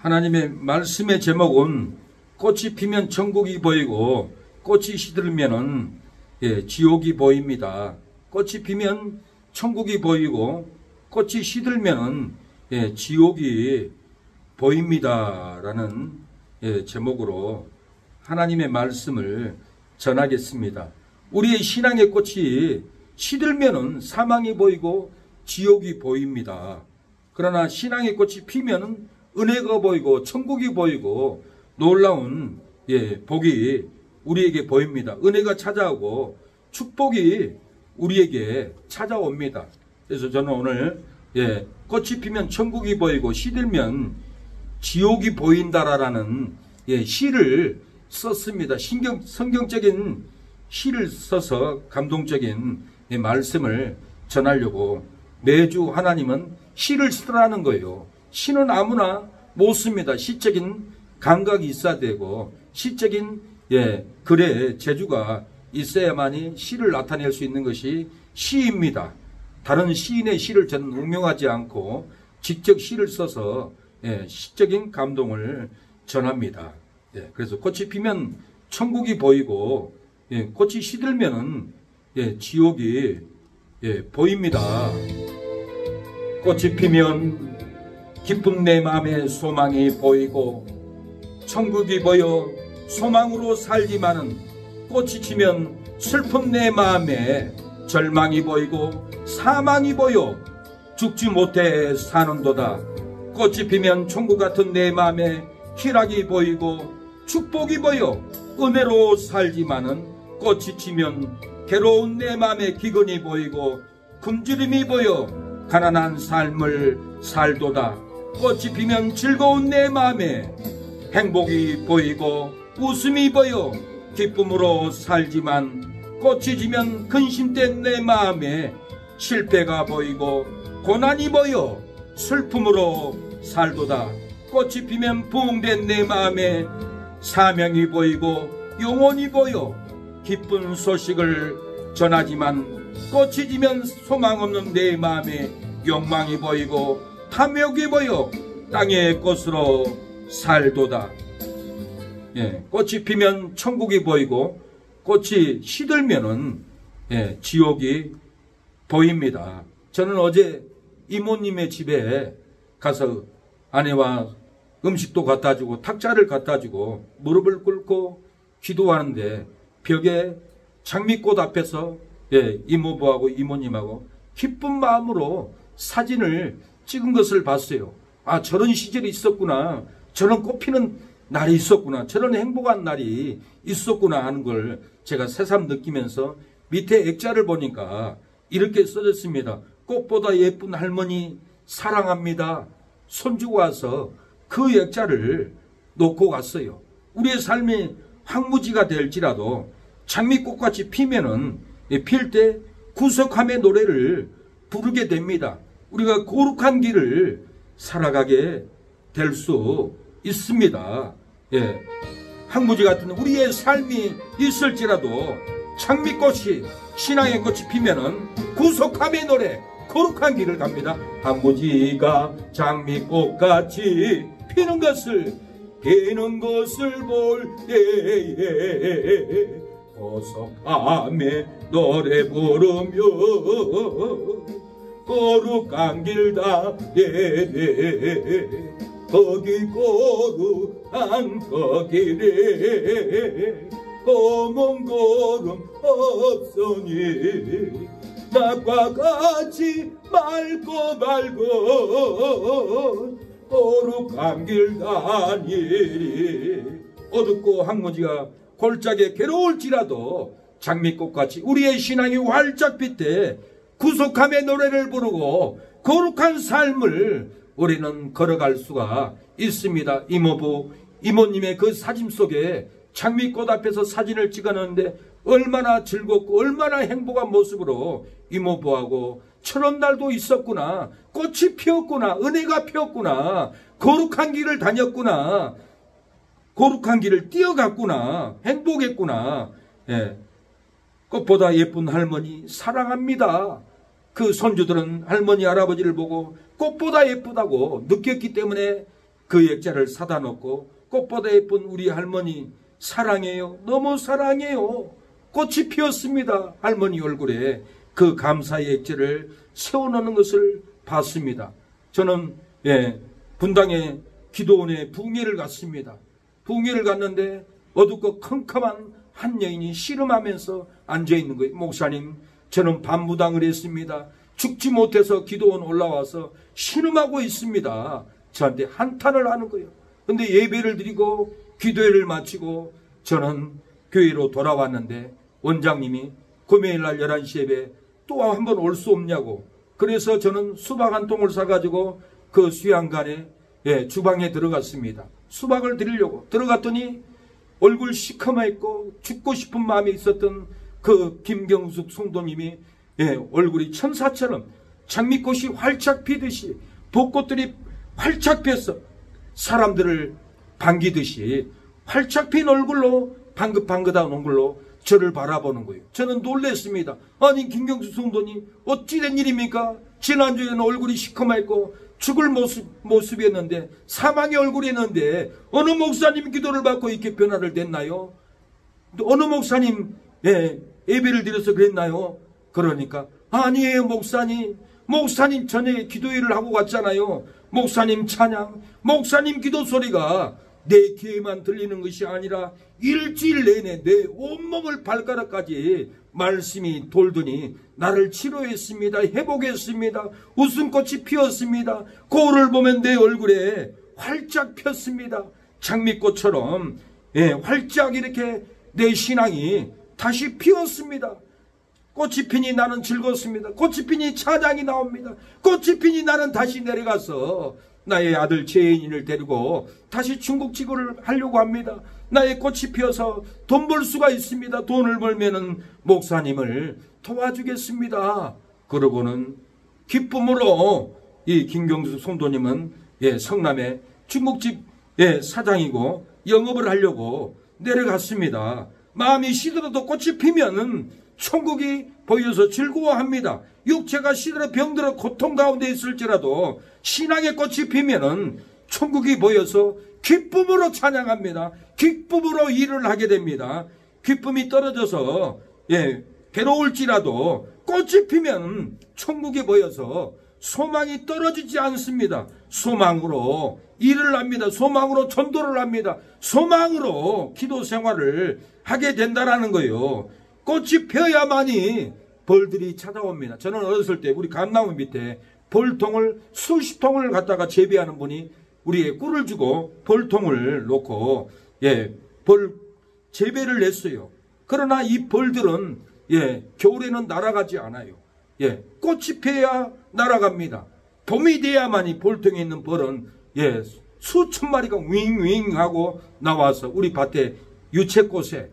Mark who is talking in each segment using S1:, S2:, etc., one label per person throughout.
S1: 하나님의 말씀의 제목은 꽃이 피면 천국이 보이고 꽃이 시들면은 지옥이 보입니다. 꽃이 피면 천국이 보이고 꽃이 시들면은 지옥이 보입니다라는 제목으로 하나님의 말씀을 전하겠습니다. 우리의 신앙의 꽃이 시들면은 사망이 보이고 지옥이 보입니다. 그러나 신앙의 꽃이 피면은 은혜가 보이고 천국이 보이고 놀라운 복이 우리에게 보입니다. 은혜가 찾아오고 축복이 우리에게 찾아옵니다. 그래서 저는 오늘 꽃이 피면 천국이 보이고 시들면 지옥이 보인다라는 시를 썼습니다. 성경적인 시를 써서 감동적인 말씀을 전하려고 매주 하나님은 시를 쓰라는 거예요. 시는 아무나 못 씁니다. 시적인 감각이 있어야 되고 시적인 글의 재주가 있어야만이 시를 나타낼 수 있는 것이 시입니다. 다른 시인의 시를 저는 응용하지 않고 직접 시를 써서 시적인 감동을 전합니다. 그래서 꽃이 피면 천국이 보이고 꽃이 시들면은 지옥이 보입니다. 꽃이 피면 기쁜 내 마음에 소망이 보이고 천국이 보여 소망으로 살지만은 꽃이 지면 슬픈 내 마음에 절망이 보이고 사망이 보여 죽지 못해 사는도다. 꽃이 피면 천국 같은 내 마음에 희락이 보이고 축복이 보여 은혜로 살지만은 꽃이 지면 괴로운 내 마음에 기근이 보이고 굶주림이 보여 가난한 삶을 살도다. 꽃이 피면 즐거운 내 마음에 행복이 보이고 웃음이 보여 기쁨으로 살지만 꽃이 지면 근심된 내 마음에 실패가 보이고 고난이 보여 슬픔으로 살도다. 꽃이 피면 부흥된 내 마음에 사명이 보이고 영혼이 보여 기쁜 소식을 전하지만 꽃이 지면 소망 없는 내 마음에 욕망이 보이고 탐욕이 보여 땅의 꽃으로 살도다. 꽃이 피면 천국이 보이고 꽃이 시들면은 지옥이 보입니다. 저는 어제 이모님의 집에 가서 아내와 음식도 갖다 주고 탁자를 갖다 주고 무릎을 꿇고 기도하는데 벽에 장미꽃 앞에서 이모부하고 이모님하고 기쁜 마음으로 사진을 찍은 것을 봤어요. 아, 저런 시절이 있었구나. 저런 꽃피는 날이 있었구나. 저런 행복한 날이 있었구나 하는 걸 제가 새삼 느끼면서 밑에 액자를 보니까 이렇게 써졌습니다. 꽃보다 예쁜 할머니 사랑합니다. 손주고 와서 그 액자를 놓고 갔어요. 우리의 삶이 황무지가 될지라도 장미꽃같이 피면은 필 때 구속함의 노래를 부르게 됩니다. 우리가 거룩한 길을 살아가게 될 수 있습니다. 황무지 같은 우리의 삶이 있을지라도 장미꽃이 신앙의 꽃이 피면은 구속함의 노래 거룩한 길을 갑니다. 황무지가 장미꽃같이 피는 것을 볼 때에 거룩함의 노래 부르며 거룩한 길 다니네 거기 거룩한 그 길에 검은 구름 없으니 낮과 같이 맑고 거룩한 길 다니리. 어둡고 황무지가 골짜기에 괴로울지라도 장미꽃같이 우리의 신앙이 활짝 빛에 구속함의 노래를 부르고 거룩한 삶을 우리는 걸어갈 수가 있습니다. 이모부, 이모님의 그 사진 속에 장미꽃 앞에서 사진을 찍었는데 얼마나 즐겁고 얼마나 행복한 모습으로 이모부하고 저런 날도 있었구나. 꽃이 피었구나. 은혜가 피었구나. 거룩한 길을 다녔구나. 거룩한 길을 뛰어갔구나. 행복했구나. 꽃보다 예쁜 할머니 사랑합니다. 그 손주들은 할머니 할아버지를 보고 꽃보다 예쁘다고 느꼈기 때문에 그 액자를 사다 놓고 꽃보다 예쁜 우리 할머니 사랑해요. 너무 사랑해요. 꽃이 피었습니다. 할머니 얼굴에 그 감사의 액자를 세워놓는 것을 봤습니다. 저는 분당의 기도원에 부흥회를 갔습니다. 부흥회를 갔는데 어둡고 컴컴한 한 여인이 씨름하면서 앉아있는 거예요. 목사님, 저는 반무당을 했습니다. 죽지 못해서 기도원 올라와서 신음하고 있습니다. 저한테 한탄을 하는 거예요. 근데 예배를 드리고 기도회를 마치고 저는 교회로 돌아왔는데 원장님이 금요일날 11시 예배 또 한 번 올 수 없냐고. 그래서 저는 수박 한 통을 사가지고 그 수양관에 주방에 들어갔습니다. 수박을 드리려고 들어갔더니 얼굴 시커멓고 죽고 싶은 마음이 있었던 그 김경숙 성도님이 얼굴이 천사처럼 장미꽃이 활짝 피듯이 벚꽃들이 활짝 폈어. 사람들을 반기듯이 활짝 핀 얼굴로 방긋방긋한 얼굴로 저를 바라보는 거예요. 저는 놀랬습니다. 아니 김경숙 성도님 어찌된 일입니까? 지난주에는 얼굴이 시커멓고 죽을 모습이었는데 사망의 얼굴이었는데 어느 목사님 기도를 받고 이렇게 변화를 냈나요? 어느 목사님 예배를 드려서 그랬나요? 그러니까 아니에요 목사님. 목사님 저녁에 기도회를 하고 갔잖아요. 목사님 찬양, 목사님 기도 소리가 내 귀에만 들리는 것이 아니라 일주일 내내 내 온몸을 발가락까지 말씀이 돌더니 나를 치료했습니다. 회복했습니다. 웃음꽃이 피었습니다. 거울을 보면 내 얼굴에 활짝 폈습니다. 장미꽃처럼 활짝 이렇게 내 신앙이 다시 피었습니다. 꽃이 피니 나는 즐겁습니다. 꽃이 피니 찬양이 나옵니다. 꽃이 피니 나는 다시 내려가서 나의 아들 재인을 데리고 다시 중국지구를 하려고 합니다. 나의 꽃이 피어서 돈 벌 수가 있습니다. 돈을 벌면은 목사님을 도와주겠습니다. 그러고는 기쁨으로 이 김경수 성도님은 성남의 중국집 사장이고 영업을 하려고 내려갔습니다. 마음이 시들어도 꽃이 피면은 천국이 보여서 즐거워합니다. 육체가 시들어 병들어 고통 가운데 있을지라도 신앙의 꽃이 피면은 천국이 보여서 기쁨으로 찬양합니다. 기쁨으로 일을 하게 됩니다. 기쁨이 떨어져서 괴로울지라도 꽃이 피면 천국이 보여서 소망이 떨어지지 않습니다. 소망으로 일을 합니다. 소망으로 전도를 합니다. 소망으로 기도 생활을 하게 된다라는 거예요. 꽃이 펴야만이 벌들이 찾아옵니다. 저는 어렸을 때 우리 감나무 밑에 벌통을 수십 통을 갖다가 재배하는 분이 우리의 꿀을 주고 벌통을 놓고 벌 재배를 했어요. 그러나 이 벌들은 겨울에는 날아가지 않아요. 꽃이 펴야 날아갑니다. 봄이 돼야만이 벌통에 있는 벌은 수천 마리가 윙윙 하고 나와서 우리 밭에 유채꽃에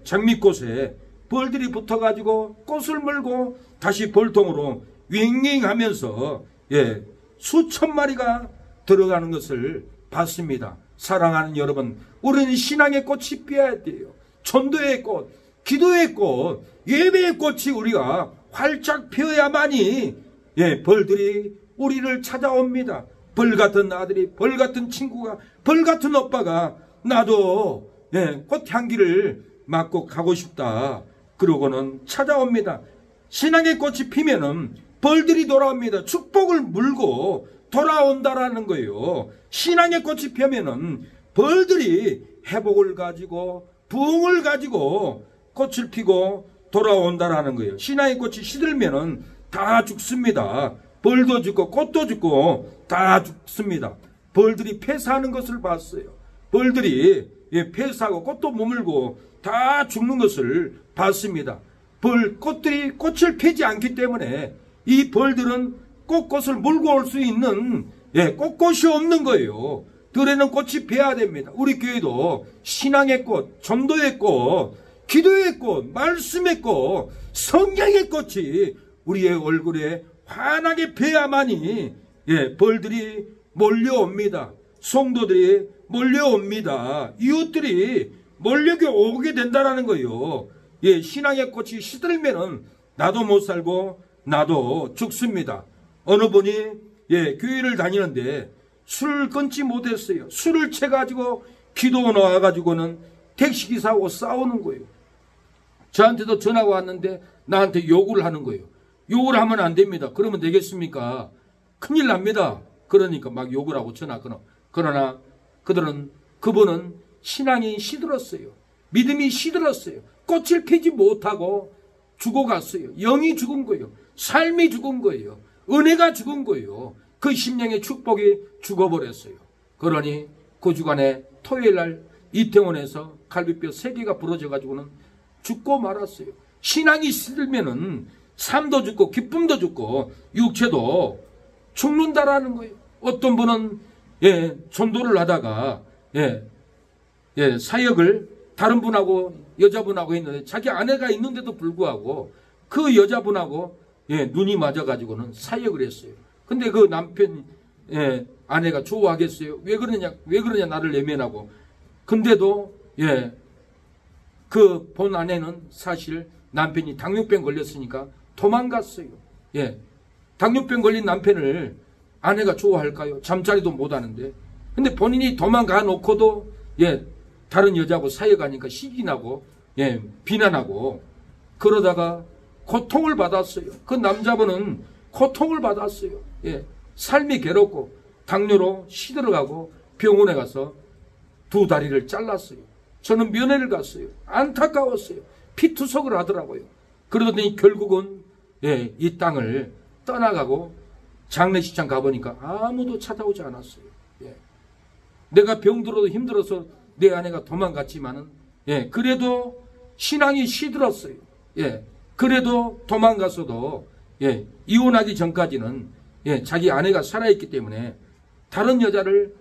S1: 장미꽃에 벌들이 붙어가지고 꽃을 물고 다시 벌통으로 윙윙 하면서 수천 마리가 들어가는 것을 봤습니다. 사랑하는 여러분, 우리는 신앙의 꽃이 피어야 돼요. 전도의 꽃, 기도의 꽃, 예배의 꽃이 우리가 활짝 피어야만이 벌들이 우리를 찾아옵니다. 벌 같은 아들이, 벌 같은 친구가, 벌 같은 오빠가 나도 꽃향기를 맡고 가고 싶다. 그러고는 찾아옵니다. 신앙의 꽃이 피면은 벌들이 돌아옵니다. 축복을 물고 돌아온다라는 거예요. 신앙의 꽃이 피면은 벌들이 회복을 가지고 부흥을 가지고 꽃을 피고 돌아온다라는 거예요. 신앙의 꽃이 시들면은 다 죽습니다. 벌도 죽고 꽃도 죽고 다 죽습니다. 벌들이 폐사하는 것을 봤어요. 벌들이 폐사하고 꽃도 머물고 다 죽는 것을 봤습니다. 꽃들이 꽃을 피지 않기 때문에 이 벌들은 꽃꽃을 물고 올 수 있는 꽃꽃이 없는 거예요. 들에는 꽃이 피어야 됩니다. 우리 교회도 신앙의 꽃, 전도의 꽃, 기도의 꽃, 말씀의 꽃, 성경의 꽃이 우리의 얼굴에 환하게 피어야만이 벌들이 몰려옵니다. 성도들이 몰려옵니다. 이웃들이 몰려오게 된다는 거예요. 신앙의 꽃이 시들면은 나도 못 살고 나도 죽습니다. 어느 분이 교회를 다니는데 술을 끊지 못했어요. 술을 채가지고 기도 나와가지고는 택시기사하고 싸우는 거예요. 저한테도 전화가 왔는데 나한테 욕을 하는 거예요. 욕을 하면 안 됩니다. 그러면 되겠습니까? 큰일 납니다. 그러니까 막 욕을 하고 전화 끊어. 그러나 그분은 신앙이 시들었어요. 믿음이 시들었어요. 꽃을 피지 못하고 죽어갔어요. 영이 죽은 거예요. 삶이 죽은 거예요. 은혜가 죽은 거예요. 그 심령의 축복이 죽어버렸어요. 그러니 그 주간에 토요일 날 이태원에서 갈비뼈 3개가 부러져가지고는 죽고 말았어요. 신앙이 시들면은 삶도 죽고 기쁨도 죽고 육체도 죽는다라는 거예요. 어떤 분은 전도를 하다가 사역을 다른 분하고 여자분하고 했는데 자기 아내가 있는데도 불구하고 그 여자분하고 눈이 맞아가지고는 사역을 했어요. 근데 그 남편 아내가 좋아하겠어요? 왜 그러냐 나를 외면하고. 근데도 그 본 아내는 사실 남편이 당뇨병 걸렸으니까 도망갔어요. 당뇨병 걸린 남편을 아내가 좋아할까요? 잠자리도 못하는데. 근데 본인이 도망가 놓고도 다른 여자하고 사역하니까 시기나고 비난하고 그러다가 고통을 받았어요. 그 남자분은 고통을 받았어요. 삶이 괴롭고 당뇨로 시들어가고 병원에 가서 2다리를 잘랐어요. 저는 면회를 갔어요. 안타까웠어요. 피투석을 하더라고요. 그러더니 결국은 이 땅을 떠나가고 장례식장 가보니까 아무도 찾아오지 않았어요. 내가 병들어도 힘들어서 내 아내가 도망갔지만은 그래도 신앙이 시들었어요. 그래도 도망가서도 이혼하기 전까지는 자기 아내가 살아있기 때문에 다른 여자를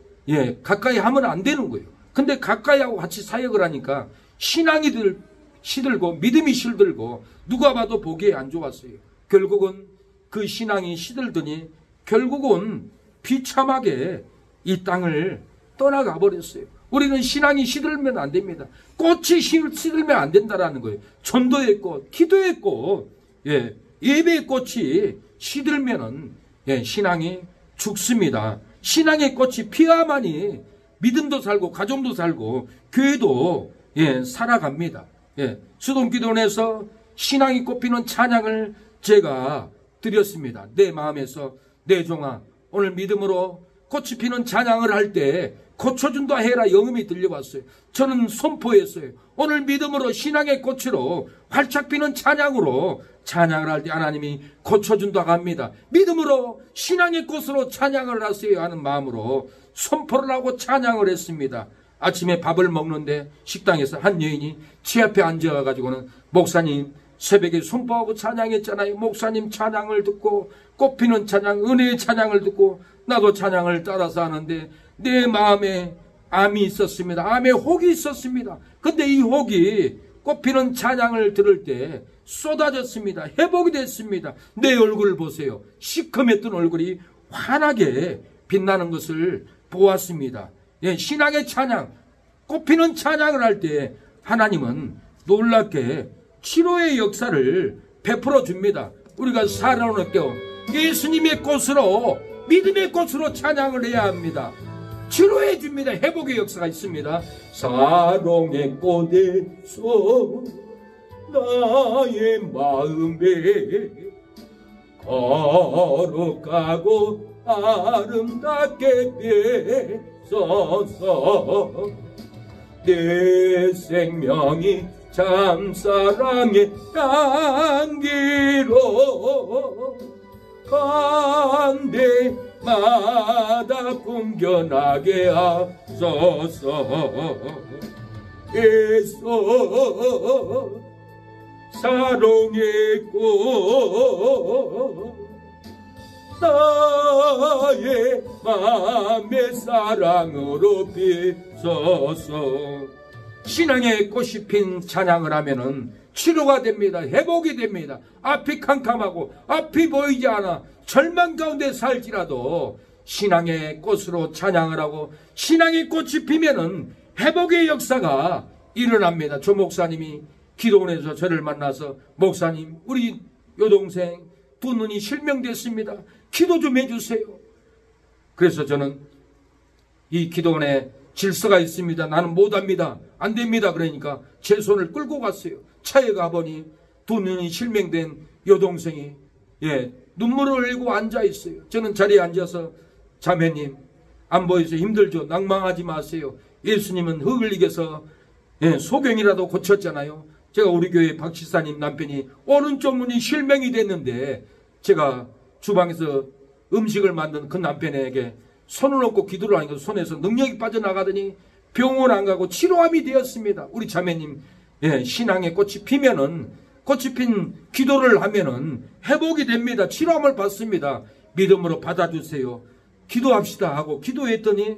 S1: 가까이 하면 안 되는 거예요. 근데 가까이 하고 같이 사역을 하니까 신앙이 시들고 믿음이 시들고 누가 봐도 보기에 안 좋았어요. 결국은 그 신앙이 시들더니 결국은 비참하게 이 땅을 떠나가 버렸어요. 우리는 신앙이 시들면 안 됩니다. 꽃이 시들면 안 된다라는 거예요. 전도의 꽃, 기도의 꽃, 예배의 꽃이 시들면은 신앙이 죽습니다. 신앙의 꽃이 피어야만이 믿음도 살고 가정도 살고 교회도 살아갑니다. 수동기도원에서 신앙이 꽃피는 찬양을 제가 드렸습니다. 내 마음에서 내 종아 오늘 믿음으로 꽃이 피는 찬양을 할 때 고쳐준다 해라 영음이 들려왔어요. 저는 선포했어요. 오늘 믿음으로 신앙의 꽃으로 활짝 피는 찬양으로 찬양을 할 때 하나님이 고쳐준다고 합니다. 믿음으로 신앙의 꽃으로 찬양을 하세요 하는 마음으로 선포를 하고 찬양을 했습니다. 아침에 밥을 먹는데 식당에서 한 여인이 제 앞에 앉아가지고는 목사님 새벽에 선포하고 찬양했잖아요. 목사님 찬양을 듣고 꽃피는 찬양 은혜의 찬양을 듣고 나도 찬양을 따라서 하는데 내 마음에 암이 있었습니다. 암에 혹이 있었습니다. 근데 이 혹이 꽃피는 찬양을 들을 때 쏟아졌습니다. 회복이 됐습니다. 내 얼굴을 보세요. 시커맸던 얼굴이 환하게 빛나는 것을 보았습니다. 신앙의 찬양, 꽃피는 찬양을 할 때 하나님은 놀랍게 치료의 역사를 베풀어 줍니다. 우리가 살아오는 예수님의 꽃으로 믿음의 꽃으로 찬양을 해야 합니다. 치료해 줍니다. 회복의 역사가 있습니다. 사랑의 꽃에서 나의 마음에 거룩하고 아름답게 펴서서 내 생명이 참사랑의 향기로 간대마다 풍겨나게 하소서. 예수 사랑의 꽃 나의 맘의 사랑으로 피소서. 신앙의 꽃이 핀 찬양을 하면은 치료가 됩니다. 회복이 됩니다. 앞이 캄캄하고 앞이 보이지 않아 절망 가운데 살지라도 신앙의 꽃으로 찬양을 하고 신앙의 꽃이 피면은 회복의 역사가 일어납니다. 조 목사님이 기도원에서 저를 만나서 목사님 우리 여동생 두 눈이 실명됐습니다. 기도 좀 해주세요. 그래서 저는 이 기도원에 질서가 있습니다. 나는 못합니다. 안 됩니다. 그러니까 제 손을 끌고 갔어요. 차에 가보니 두 눈이 실명된 여동생이 눈물을 흘리고 앉아 있어요. 저는 자리에 앉아서 자매님 안 보이세요? 힘들죠? 낭망하지 마세요. 예수님은 흙을리게서 소경이라도 고쳤잖아요. 제가 우리 교회 박지사님 남편이 오른쪽 눈이 실명이 됐는데 제가 주방에서 음식을 만든 그 남편에게 손을 얹고 기도를 하니까 손에서 능력이 빠져나가더니 병원 안 가고 치료함이 되었습니다. 우리 자매님 신앙의 꽃이 피면은 꽃이 핀 기도를 하면은 회복이 됩니다. 치료함을 받습니다. 믿음으로 받아주세요. 기도합시다 하고 기도했더니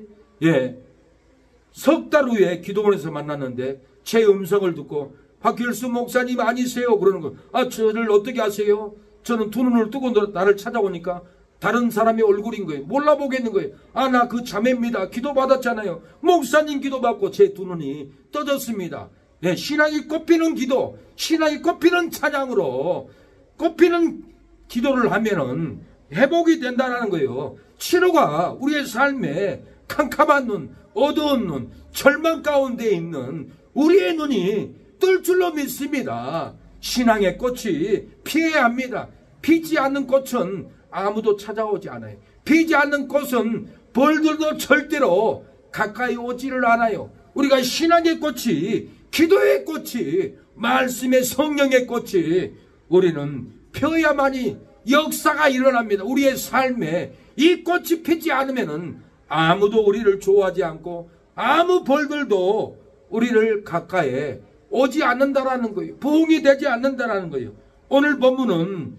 S1: 석 달 후에 기도원에서 만났는데 제 음성을 듣고 박길수 목사님 아니세요? 그러는 거. 저를 어떻게 아세요? 저는 두 눈을 뜨고 나를 찾아오니까 다른 사람의 얼굴인 거예요. 몰라보겠는 거예요. 나 그 자매입니다. 기도 받았잖아요. 목사님 기도 받고 제 두 눈이 떠졌습니다. 신앙이 꽃피는 기도, 신앙이 꽃피는 찬양으로 꽃피는 기도를 하면은 회복이 된다는 거예요. 치료가 우리의 삶에 캄캄한 눈, 어두운 눈, 절망 가운데 있는 우리의 눈이 뜰 줄로 믿습니다. 신앙의 꽃이 피어야 합니다. 피지 않는 꽃은 아무도 찾아오지 않아요. 피지 않는 꽃은 벌들도 절대로 가까이 오지를 않아요. 우리가 신앙의 꽃이, 기도의 꽃이, 말씀의 성령의 꽃이 우리는 펴야만이 역사가 일어납니다. 우리의 삶에 이 꽃이 피지 않으면은 아무도 우리를 좋아하지 않고 아무 벌들도 우리를 가까이 오지 않는다라는 거예요. 부흥이 되지 않는다라는 거예요. 오늘 본문은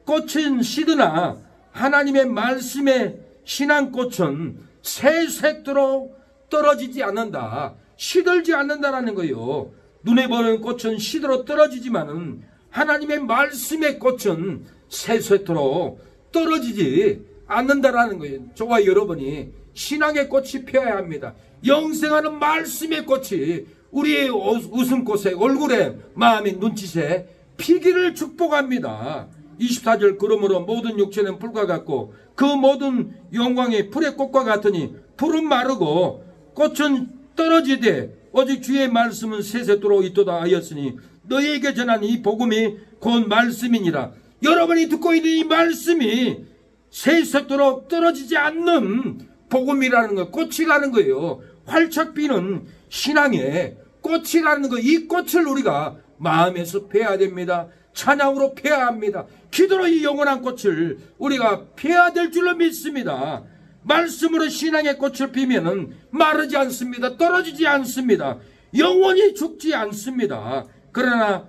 S1: 꽃은 시드나 하나님의 말씀의 신앙꽃은 새색도록 떨어지지 않는다. 시들지 않는다라는 거예요. 눈에 보이는 꽃은 시들어 떨어지지만은 하나님의 말씀의 꽃은 새색도록 떨어지지 않는다라는 거예요. 저와 여러분이 신앙의 꽃이 피어야 합니다. 영생하는 말씀의 꽃이 우리의 웃음꽃에, 얼굴에, 마음의 눈짓에 피기를 축복합니다. 24절 그러므로 모든 육체는 불과 같고 그 모든 영광이 풀의 꽃과 같으니 풀은 마르고 꽃은 떨어지되 오직 주의 말씀은 새새도록 있도다 하였으니 너희에게 전한 이 복음이 곧 말씀이니라. 여러분이 듣고 있는 이 말씀이 새새도록 떨어지지 않는 복음이라는 거, 꽃이라는 거예요. 활짝 피는 신앙의 꽃이라는 거, 이 꽃을 우리가 마음에서 피워야 됩니다. 찬양으로 피워야 합니다. 기도로 이 영원한 꽃을 우리가 피워야 될 줄로 믿습니다. 말씀으로 신앙의 꽃을 피면은 마르지 않습니다. 떨어지지 않습니다. 영원히 죽지 않습니다. 그러나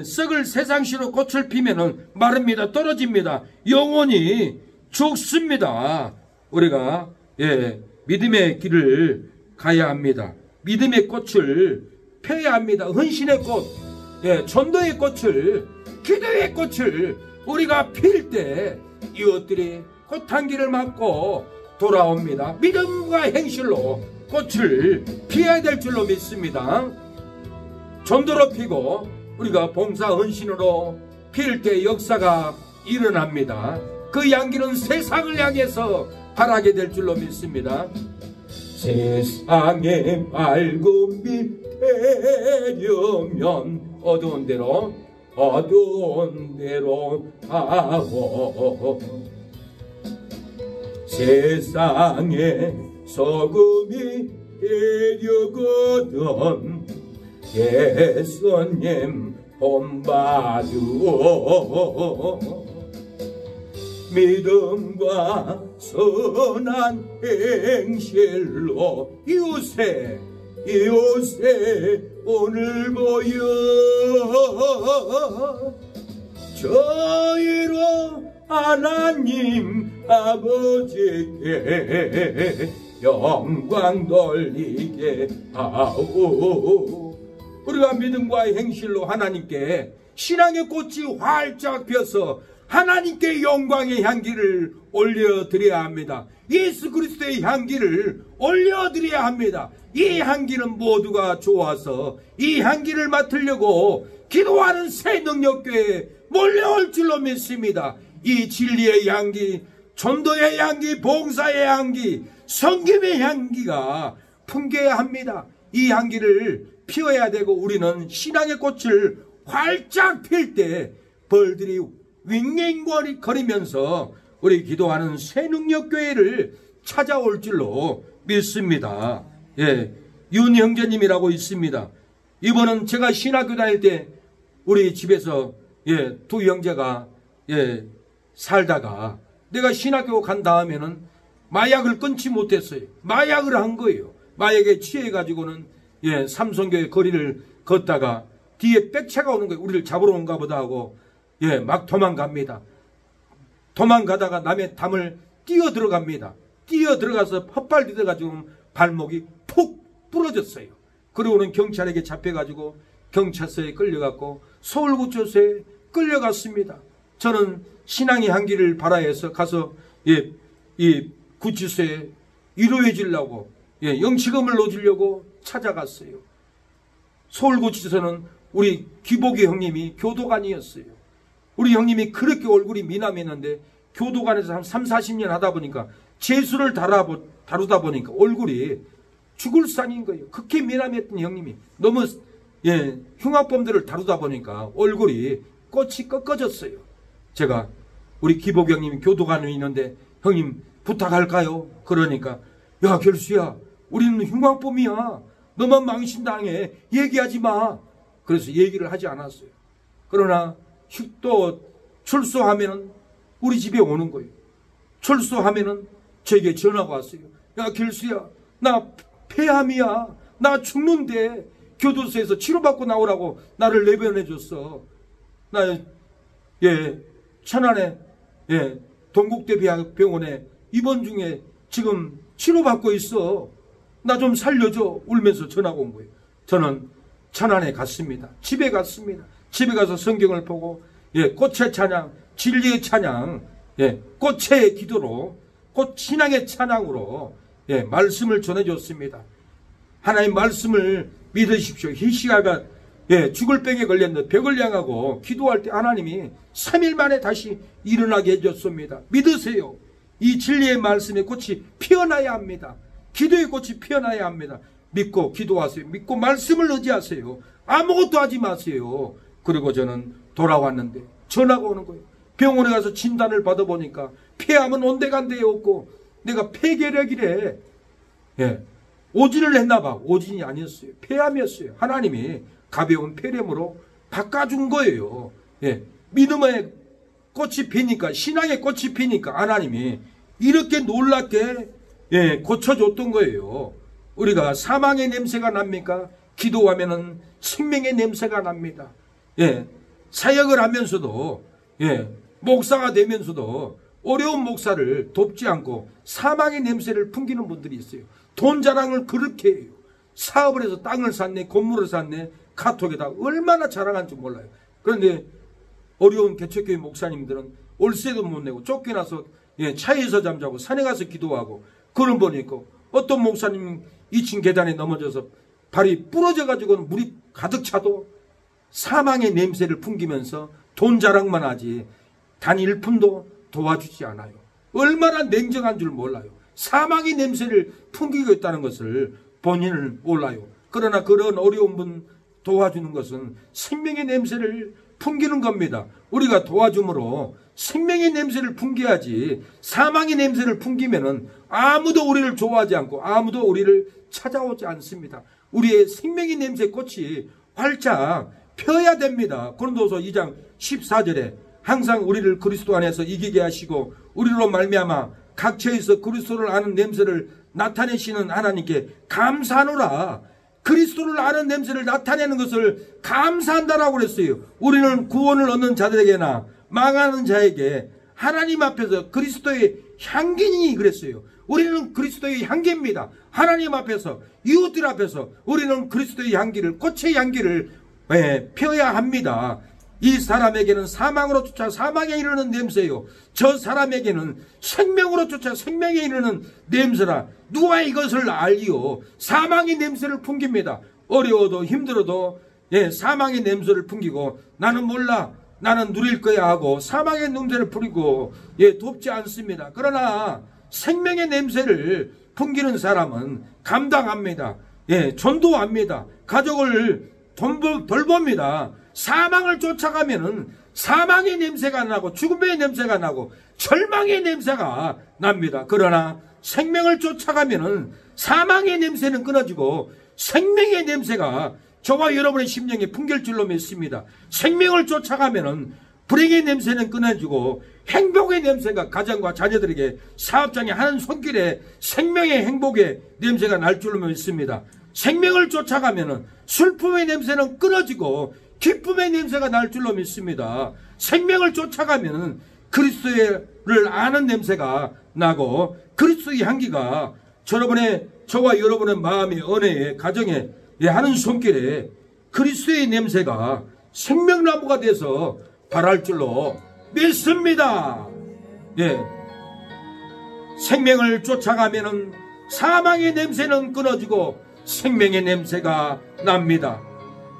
S1: 썩을 세상시로 꽃을 피면은 마릅니다. 떨어집니다. 영원히 죽습니다. 우리가 믿음의 길을 가야 합니다. 믿음의 꽃을 펴야 합니다. 헌신의 꽃, 전도의 꽃을, 기도의 꽃을 우리가 필 때 이웃들이 꽃향기를 맡고 돌아옵니다. 믿음과 행실로 꽃을 피해야 될 줄로 믿습니다. 전도로 피고 우리가 봉사 헌신으로 필 때 역사가 일어납니다. 그 향기는 세상을 향해서 바라게 될 줄로 믿습니다. 세상의 밝음이 되려면 어두운 데로 가고 세상의 소금이 되려거든 예수님 본받으오 믿음과 선한 행실로 이웃에 오늘 보여 저희로 하나님 아버지께 영광 돌리게 하오. 우리가 믿음과 행실로 하나님께 신앙의 꽃이 활짝 펴서 하나님께 영광의 향기를 올려드려야 합니다. 예수 그리스도의 향기를 올려드려야 합니다. 이 향기는 모두가 좋아서 이 향기를 맡으려고 기도하는 새 능력교회에 몰려올 줄로 믿습니다. 이 진리의 향기, 전도의 향기, 봉사의 향기, 성김의 향기가 풍겨야 합니다. 이 향기를 피워야 되고 우리는 신앙의 꽃을 활짝 필 때 벌들이 윙윙거리면서 우리 기도하는 새능력교회를 찾아올 줄로 믿습니다. 예, 윤 형제님이라고 있습니다. 이번은 제가 신학교 다닐 때 우리 집에서 두 형제가 살다가 내가 신학교 간 다음에는 마약을 끊지 못했어요. 마약을 한 거예요. 마약에 취해가지고는 삼성교회 거리를 걷다가 뒤에 백차가 오는 거예요. 우리를 잡으러 온가 보다 하고 막 도망갑니다. 도망가다가 남의 담을 뛰어 들어갑니다. 뛰어 들어가서 헛발디뎌가지고 발목이 푹 부러졌어요. 그리고는 경찰에게 잡혀가지고 경찰서에 끌려갔고 서울구치소에 끌려갔습니다. 저는 신앙의 향기를 발하여서 가서 이 구치소에 위로해 주려고 영치금을 넣어주려고 찾아갔어요. 서울구치소는 우리 기복이 형님이 교도관이었어요. 우리 형님이 그렇게 얼굴이 미남했는데 교도관에서 한 3, 40년 하다 보니까 재수를 다루다 보니까 얼굴이 죽을 산인 거예요. 그렇게 미남했던 형님이 너무 흉악범들을 다루다 보니까 얼굴이 꽃이 꺾어졌어요. 제가 우리 기복 형님이 교도관에 있는데 형님 부탁할까요? 그러니까 야 결수야 우리는 흉악범이야. 너만 망신당해. 얘기하지 마. 그래서 얘기를 하지 않았어요. 그러나 또 출소하면은 우리 집에 오는 거예요. 출소하면은 제게 전화가 왔어요. 야 결수야 나 폐암이야. 나 죽는데 교도소에서 치료받고 나오라고 나를 내보내줬어. 나 천안에 동국대 병원에 입원 중에 지금 치료받고 있어. 나 좀 살려줘. 울면서 전화가 온 거예요. 저는 천안에 갔습니다. 집에 갔습니다. 집에 가서 성경을 보고 꽃의 찬양, 진리의 찬양, 꽃의 기도로 꽃 신앙의 찬양으로 말씀을 전해줬습니다. 하나님 말씀을 믿으십시오. 히시야가 죽을 병에 걸렸는데 벽을 향하고 기도할 때 하나님이 3일 만에 다시 일어나게 해줬습니다. 믿으세요. 이 진리의 말씀의 꽃이 피어나야 합니다. 기도의 꽃이 피어나야 합니다. 믿고 기도하세요. 믿고 말씀을 의지하세요. 아무것도 하지 마세요. 그리고 저는 돌아왔는데 전화가 오는 거예요. 병원에 가서 진단을 받아보니까 폐암은 온데간데에 없고 내가 폐결핵이래. 오진을 했나봐. 오진이 아니었어요. 폐암이었어요. 하나님이 가벼운 폐렴으로 바꿔준 거예요. 믿음의 꽃이 피니까 신앙의 꽃이 피니까 하나님이 이렇게 놀랍게 고쳐줬던 거예요. 우리가 사망의 냄새가 납니까? 기도하면은 생명의 냄새가 납니다. 사역을 하면서도 목사가 되면서도 어려운 목사를 돕지 않고 사망의 냄새를 풍기는 분들이 있어요. 돈 자랑을 그렇게 해요. 사업을 해서 땅을 샀네, 건물을 샀네, 카톡에다 얼마나 자랑한지 몰라요. 그런데 어려운 개척교회 목사님들은 월세도 못 내고 쫓겨나서 차에서 잠자고 산에 가서 기도하고 그런 분이 있고 어떤 목사님 2층 계단에 넘어져서 발이 부러져가지고 물이 가득 차도 사망의 냄새를 풍기면서 돈 자랑만 하지 단 1푼도 도와주지 않아요. 얼마나 냉정한 줄 몰라요. 사망의 냄새를 풍기고 있다는 것을 본인은 몰라요. 그러나 그런 어려운 분 도와주는 것은 생명의 냄새를 풍기는 겁니다. 우리가 도와줌으로 생명의 냄새를 풍겨야지 사망의 냄새를 풍기면은 아무도 우리를 좋아하지 않고 아무도 우리를 찾아오지 않습니다. 우리의 생명의 냄새 꽃이 활짝 펴야 됩니다. 고린도서 2장 14절에 항상 우리를 그리스도 안에서 이기게 하시고 우리로 말미암아 각처에서 그리스도를 아는 냄새를 나타내시는 하나님께 감사하노라. 그리스도를 아는 냄새를 나타내는 것을 감사한다라고 그랬어요. 우리는 구원을 얻는 자들에게나 망하는 자에게 하나님 앞에서 그리스도의 향기니 그랬어요. 우리는 그리스도의 향기입니다. 하나님 앞에서 이웃들 앞에서 우리는 그리스도의 향기를 꽃의 향기를 펴야 합니다. 이 사람에게는 사망으로 쫓아 사망에 이르는 냄새요 저 사람에게는 생명으로 쫓아 생명에 이르는 냄새라. 누가 이것을 알리요? 사망의 냄새를 풍깁니다. 어려워도 힘들어도 사망의 냄새를 풍기고 나는 몰라 나는 누릴 거야 하고 사망의 냄새를 풍기고 돕지 않습니다. 그러나 생명의 냄새를 풍기는 사람은 감당합니다. 예, 전도합니다. 가족을 돌봅니다. 사망을 쫓아가면은 사망의 냄새가 나고 죽음의 냄새가 나고 절망의 냄새가 납니다. 그러나 생명을 쫓아가면은 사망의 냄새는 끊어지고 생명의 냄새가 저와 여러분의 심령에 풍길 줄로 믿습니다. 생명을 쫓아가면은 불행의 냄새는 끊어지고 행복의 냄새가 가정과 자녀들에게 사업장에 하는 손길에 생명의 행복의 냄새가 날 줄로 믿습니다. 생명을 쫓아가면은 슬픔의 냄새는 끊어지고 기쁨의 냄새가 날 줄로 믿습니다. 생명을 쫓아가면은 그리스도를 아는 냄새가 나고 그리스도의 향기가 저와 여러분의 마음의 은혜에 가정에 하는 손길에 그리스도의 냄새가 생명나무가 돼서 발할 줄로 믿습니다. 예. 생명을 쫓아가면은 사망의 냄새는 끊어지고 생명의 냄새가 납니다.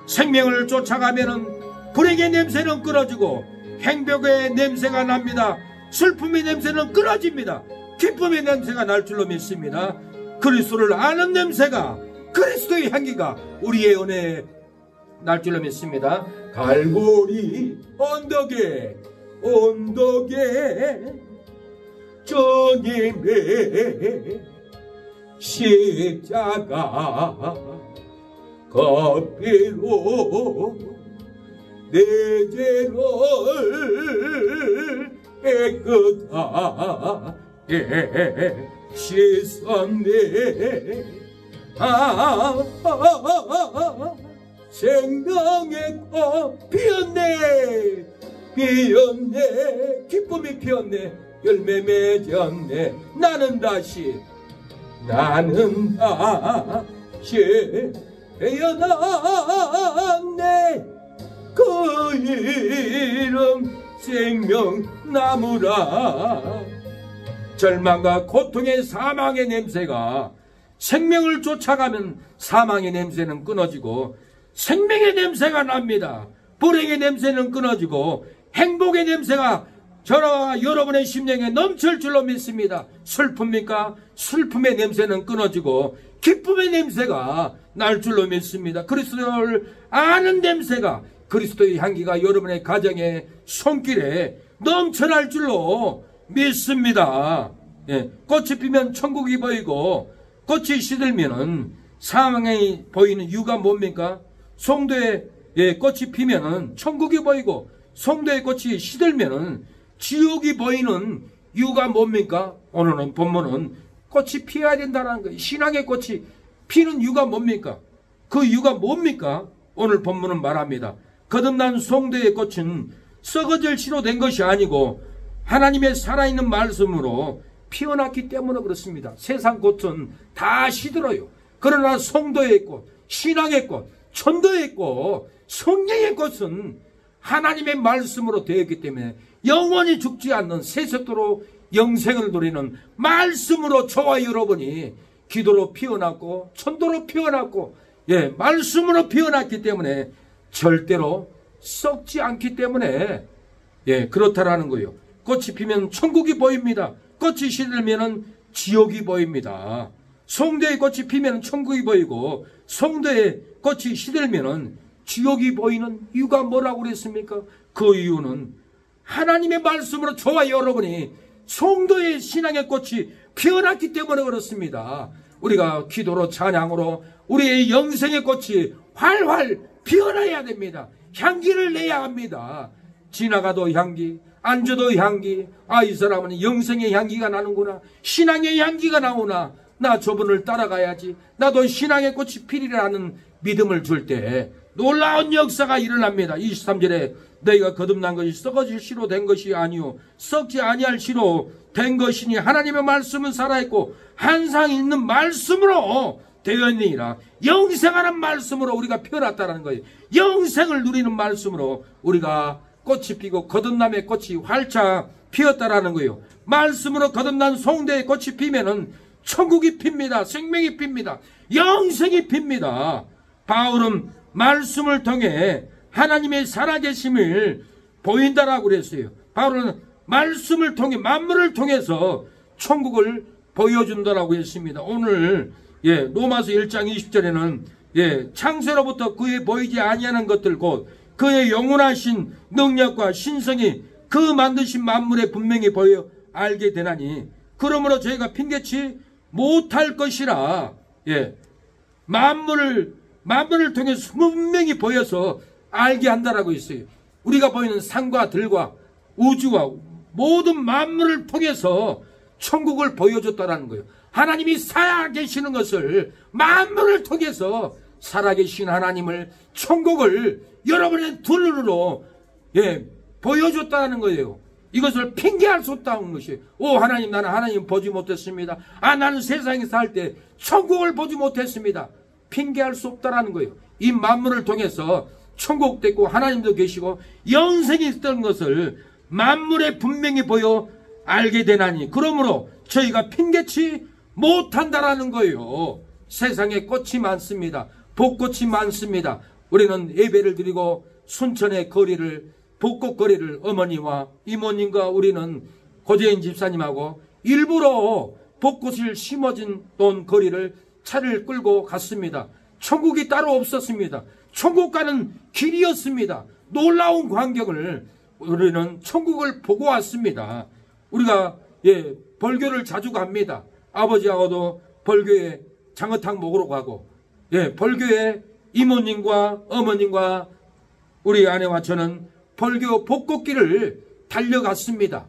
S1: 생명을 쫓아가면은 불행의 냄새는 끊어지고 행복의 냄새가 납니다. 슬픔의 냄새는 끊어집니다. 기쁨의 냄새가 날 줄로 믿습니다. 그리스도를 아는 냄새가 그리스도의 향기가 우리의 은혜에 날 줄로 믿습니다. 갈보리 언덕에 주님의 십자가 겉비로 내 죄를 깨끗하게 씻었네. 생명의 꽃 피었네. 기쁨이 피었네. 열매 맺었네. 나는 다시 태어났네. 그 이름 생명나무라. 절망과 고통의 사망의 냄새가 생명을 쫓아가면 사망의 냄새는 끊어지고 생명의 냄새가 납니다. 불행의 냄새는 끊어지고 행복의 냄새가 저와 여러분의 심령에 넘칠 줄로 믿습니다. 슬픕니까? 슬픔의 냄새는 끊어지고 기쁨의 냄새가 날 줄로 믿습니다. 그리스도를 아는 냄새가 그리스도의 향기가 여러분의 가정의 손길에 넘쳐날 줄로 믿습니다. 예, 꽃이 피면 천국이 보이고 꽃이 시들면은 사망이 보이는 이유가 뭡니까? 송도에 꽃이 피면은 천국이 보이고 송도의 꽃이 시들면은 지옥이 보이는 이유가 뭡니까? 오늘은 본문은 꽃이 피어야 된다는 거예요. 신앙의 꽃이 피는 이유가 뭡니까? 그 이유가 뭡니까? 오늘 본문은 말합니다. 거듭난 송도의 꽃은 썩어질 시로 된 것이 아니고 하나님의 살아있는 말씀으로 피어났기 때문에 그렇습니다. 세상 꽃은 다 시들어요. 그러나 송도의 꽃, 신앙의 꽃, 천도의 꽃, 성령의 꽃은 하나님의 말씀으로 되었기 때문에 영원히 죽지 않는 세세토록 영생을 누리는 말씀으로 저와 여러분이 기도로 피어났고 천도로 피어났고 말씀으로 피어났기 때문에 절대로 썩지 않기 때문에 그렇다라는 거예요. 꽃이 피면 천국이 보입니다. 꽃이 시들면 지옥이 보입니다. 송도의 꽃이 피면 천국이 보이고 송도의 꽃이 시들면 지옥이 보이는 이유가 뭐라고 그랬습니까? 그 이유는 하나님의 말씀으로 저와 여러분이 송도의 신앙의 꽃이 피어났기 때문에 그렇습니다. 우리가 기도로 찬양으로 우리의 영생의 꽃이 활활 피어나야 됩니다. 향기를 내야 합니다. 지나가도 향기, 앉아도 향기. 이 사람은 영생의 향기가 나는구나. 신앙의 향기가 나오나 나 저분을 따라가야지. 나도 신앙의 꽃이 피리라는 믿음을 줄 때 놀라운 역사가 일어납니다. 23절에 너희가 거듭난 것이 썩어질 시로 된 것이 아니요 썩지 아니할 시로 된 것이니 하나님의 말씀은 살아있고 항상 있는 말씀으로 되었느니라. 영생하는 말씀으로 우리가 피어났다는 거예요. 영생을 누리는 말씀으로 우리가 꽃이 피고 거듭남의 꽃이 활짝 피었다라는 거예요. 말씀으로 거듭난 송도의 꽃이 피면은 천국이 핍니다. 생명이 핍니다. 영생이 핍니다. 바울은 말씀을 통해 하나님의 살아계심을 보인다라고 그랬어요. 바울은 말씀을 통해 만물을 통해서 천국을 보여준다라고 했습니다. 오늘 로마서 1장 20절에는 창세로부터 그의 보이지 아니하는 것들 곧 그의 영원하신 능력과 신성이 그 만드신 만물에 분명히 보여 알게 되나니 그러므로 저희가 핑계치 못할 것이라. 만물을 통해서 분명히 보여서 알게 한다라고 했어요. 우리가 보이는 산과 들과 우주와 모든 만물을 통해서 천국을 보여줬다라는 거예요. 하나님이 살아계시는 것을 만물을 통해서 살아계신 하나님을 천국을 여러분의 두 눈으로 보여줬다는 거예요. 이것을 핑계할 수 없다는 것이에요. 하나님, 나는 하나님 보지 못했습니다. 나는 세상에 살 때 천국을 보지 못했습니다. 핑계할 수 없다라는 거예요. 이 만물을 통해서 천국도 있고 하나님도 계시고 영생이 있던 것을 만물에 분명히 보여 알게 되나니 그러므로 저희가 핑계치 못한다라는 거예요. 세상에 꽃이 많습니다. 벚꽃이 많습니다. 우리는 예배를 드리고 순천의 거리를, 벚꽃거리를 어머니와 이모님과 우리는 고재인 집사님하고 일부러 벚꽃을 심어진 돈 거리를 차를 끌고 갔습니다. 천국이 따로 없었습니다. 천국 가는 길이었습니다. 놀라운 광경을 우리는 천국을 보고 왔습니다. 우리가 벌교를 자주 갑니다. 아버지하고도 벌교에 장어탕 먹으러 가고 벌교에 이모님과 어머님과 우리 아내와 저는 벌교 벚꽃길을 달려갔습니다.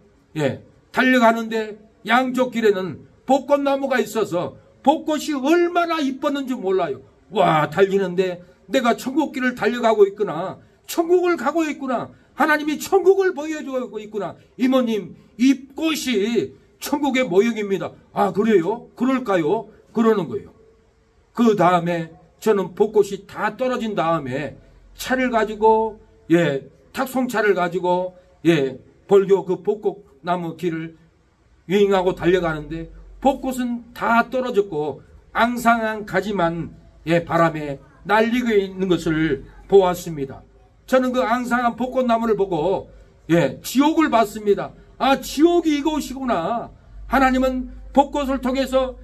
S1: 달려가는데 양쪽 길에는 벚꽃나무가 있어서 벚꽃이 얼마나 이뻤는지 몰라요. 와, 달리는데 내가 천국길을 달려가고 있구나. 천국을 가고 있구나. 하나님이 천국을 보여주고 있구나. 이모님, 이 꽃이 천국의 모형입니다. 그래요? 그럴까요? 그러는 거예요. 그 다음에 저는 벚꽃이 다 떨어진 다음에 차를 가지고 탁송차를 가지고 벌교 그 벚꽃나무 길을 유행하고 달려가는데 벚꽃은 다 떨어졌고 앙상한 가지만 바람에 날리고 있는 것을 보았습니다. 저는 그 앙상한 벚꽃나무를 보고 지옥을 봤습니다. 지옥이 이곳이구나. 하나님은 벚꽃을 통해서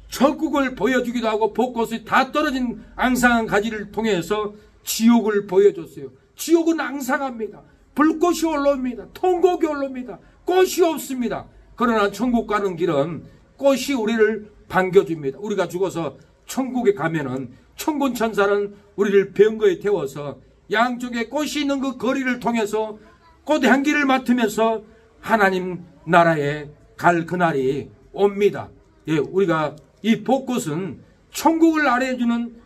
S1: 천국을 보여주기도 하고 벚꽃이 다 떨어진 앙상한 가지를 통해서 지옥을 보여줬어요. 지옥은 앙상합니다. 불꽃이 올라옵니다. 통곡이 올라옵니다. 꽃이 없습니다. 그러나 천국 가는 길은 꽃이 우리를 반겨줍니다. 우리가 죽어서 천국에 가면은 천군천사는 우리를 병거에 태워서 양쪽에 꽃이 있는 그 거리를 통해서 꽃 향기를 맡으면서 하나님 나라에 갈 그날이 옵니다. 우리가 이 벚꽃은 천국을 알아주는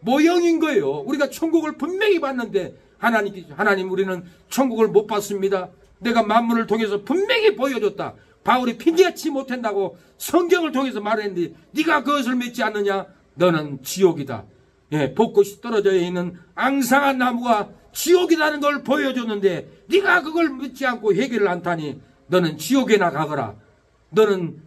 S1: 모형인 거예요. 우리가 천국을 분명히 봤는데 하나님 우리는 천국을 못 봤습니다. 내가 만물을 통해서 분명히 보여줬다. 바울이 핑계치 못한다고 성경을 통해서 말했는데 네가 그것을 믿지 않느냐? 너는 지옥이다. 벚꽃이 떨어져 있는 앙상한 나무가 지옥이라는 걸 보여줬는데 네가 그걸 믿지 않고 회개를 안타니 너는 지옥에나 가거라. 너는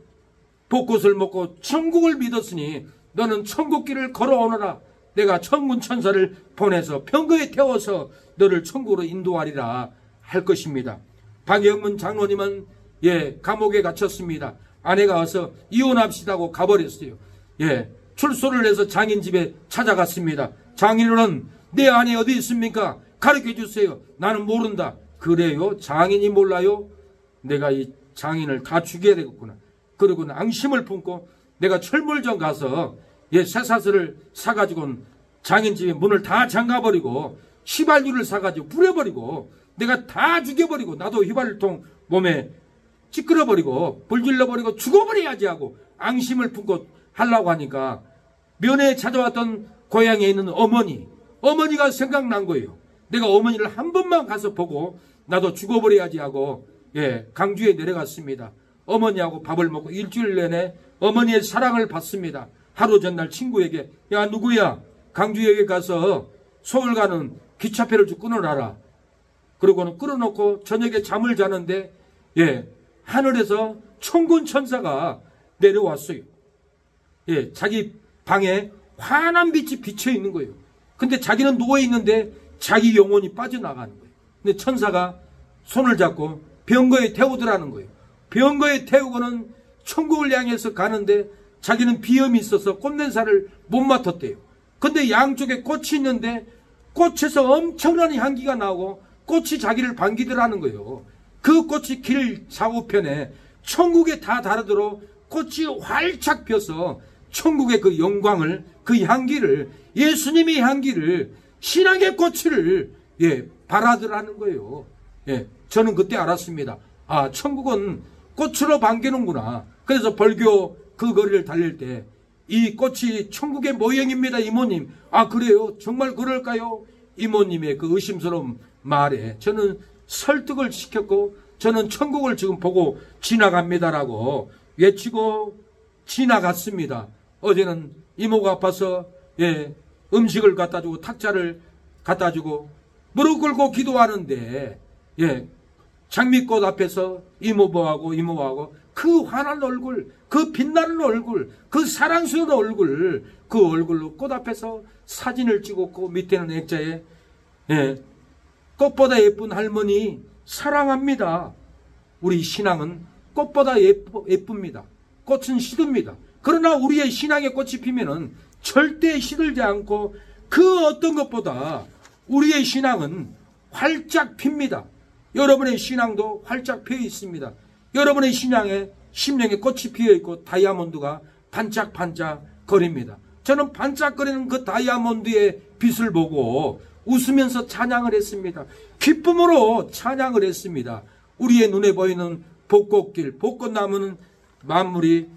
S1: 벚꽃을 먹고 천국을 믿었으니 너는 천국길을 걸어오너라. 내가 천군 천사를 보내서 병거에 태워서 너를 천국으로 인도하리라 할 것입니다. 박영문 장로님은 감옥에 갇혔습니다. 아내가 와서 이혼합시다고 가버렸어요. 출소를 해서 장인 집에 찾아갔습니다. 장인어른, 내 아내 어디 있습니까? 가르쳐 주세요. 나는 모른다. 그래요? 장인이 몰라요? 내가 이 장인을 다 죽여야 되겠구나. 그리고 앙심을 품고 내가 철물점 가서 쇠사슬을 사가지고 장인 집에 문을 다 잠가버리고 휘발유를 사가지고 뿌려버리고 내가 다 죽여버리고 나도 휘발유통 몸에 찌끄러버리고 불질러버리고 죽어버려야지 하고 앙심을 품고 하려고 하니까 면회에 찾아왔던 고향에 있는 어머니가 생각난 거예요. 내가 어머니를 한 번만 가서 보고 나도 죽어버려야지 하고 강주에 내려갔습니다. 어머니하고 밥을 먹고 일주일 내내 어머니의 사랑을 받습니다. 하루 전날 친구에게 야 누구야 강주역에 가서 서울 가는 기차표를 좀 끊어놔라. 그러고는 끌어놓고 저녁에 잠을 자는데 하늘에서 천군 천사가 내려왔어요. 자기 방에 환한 빛이 비쳐 있는 거예요. 근데 자기는 누워 있는데 자기 영혼이 빠져나가는 거예요. 근데 천사가 손을 잡고 병거에 태우더라는 거예요. 병거에 태우고는 천국을 향해서 가는데 자기는 비염이 있어서 꽃냄새를 못 맡았대요. 근데 양쪽에 꽃이 있는데 꽃에서 엄청난 향기가 나오고 꽃이 자기를 반기더라는 거예요. 그 꽃이 길 좌우편에 천국에 다 다르도록 꽃이 활짝 펴서 천국의 그 영광을, 그 향기를, 예수님의 향기를, 신앙의 꽃을 바라더라는 거예요. 저는 그때 알았습니다. 아, 천국은 꽃으로 반기는구나. 그래서 벌교 그 거리를 달릴 때 이 꽃이 천국의 모형입니다, 이모님. 아, 그래요? 정말 그럴까요? 이모님의 그 의심스러운 말에 저는 설득을 시켰고, 저는 천국을 지금 보고 지나갑니다라고 외치고 지나갔습니다. 어제는 이모가 아파서 음식을 갖다 주고 탁자를 갖다 주고 무릎 꿇고 기도하는데 장미꽃 앞에서 이모하고 그 환한 얼굴, 그 빛나는 얼굴, 그 사랑스러운 얼굴, 그 얼굴로 꽃 앞에서 사진을 찍었고 밑에는 액자에 꽃보다 예쁜 할머니 사랑합니다. 우리 신앙은 꽃보다 예쁩니다. 꽃은 시듭니다. 그러나 우리의 신앙의 꽃이 피면은 절대 시들지 않고 그 어떤 것보다 우리의 신앙은 활짝 핍니다. 여러분의 신앙도 활짝 피어 있습니다. 여러분의 심령에 꽃이 피어 있고 다이아몬드가 반짝반짝 거립니다. 저는 반짝거리는 그 다이아몬드의 빛을 보고 웃으면서 찬양을 했습니다. 기쁨으로 찬양을 했습니다. 우리의 눈에 보이는 벚꽃길, 벚꽃나무는 만물이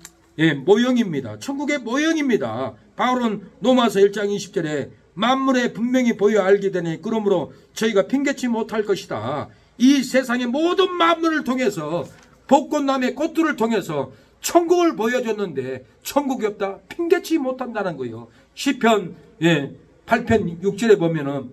S1: 모형입니다. 천국의 모형입니다. 바울은 로마서 1장 20절에 만물에 분명히 보여 알게 되니 그러므로 저희가 핑계치 못할 것이다. 이 세상의 모든 만물을 통해서 벚꽃나무의 꽃들을 통해서 천국을 보여줬는데 천국이 없다? 핑계치 못한다는 거예요. 시편 8편 6절에 보면은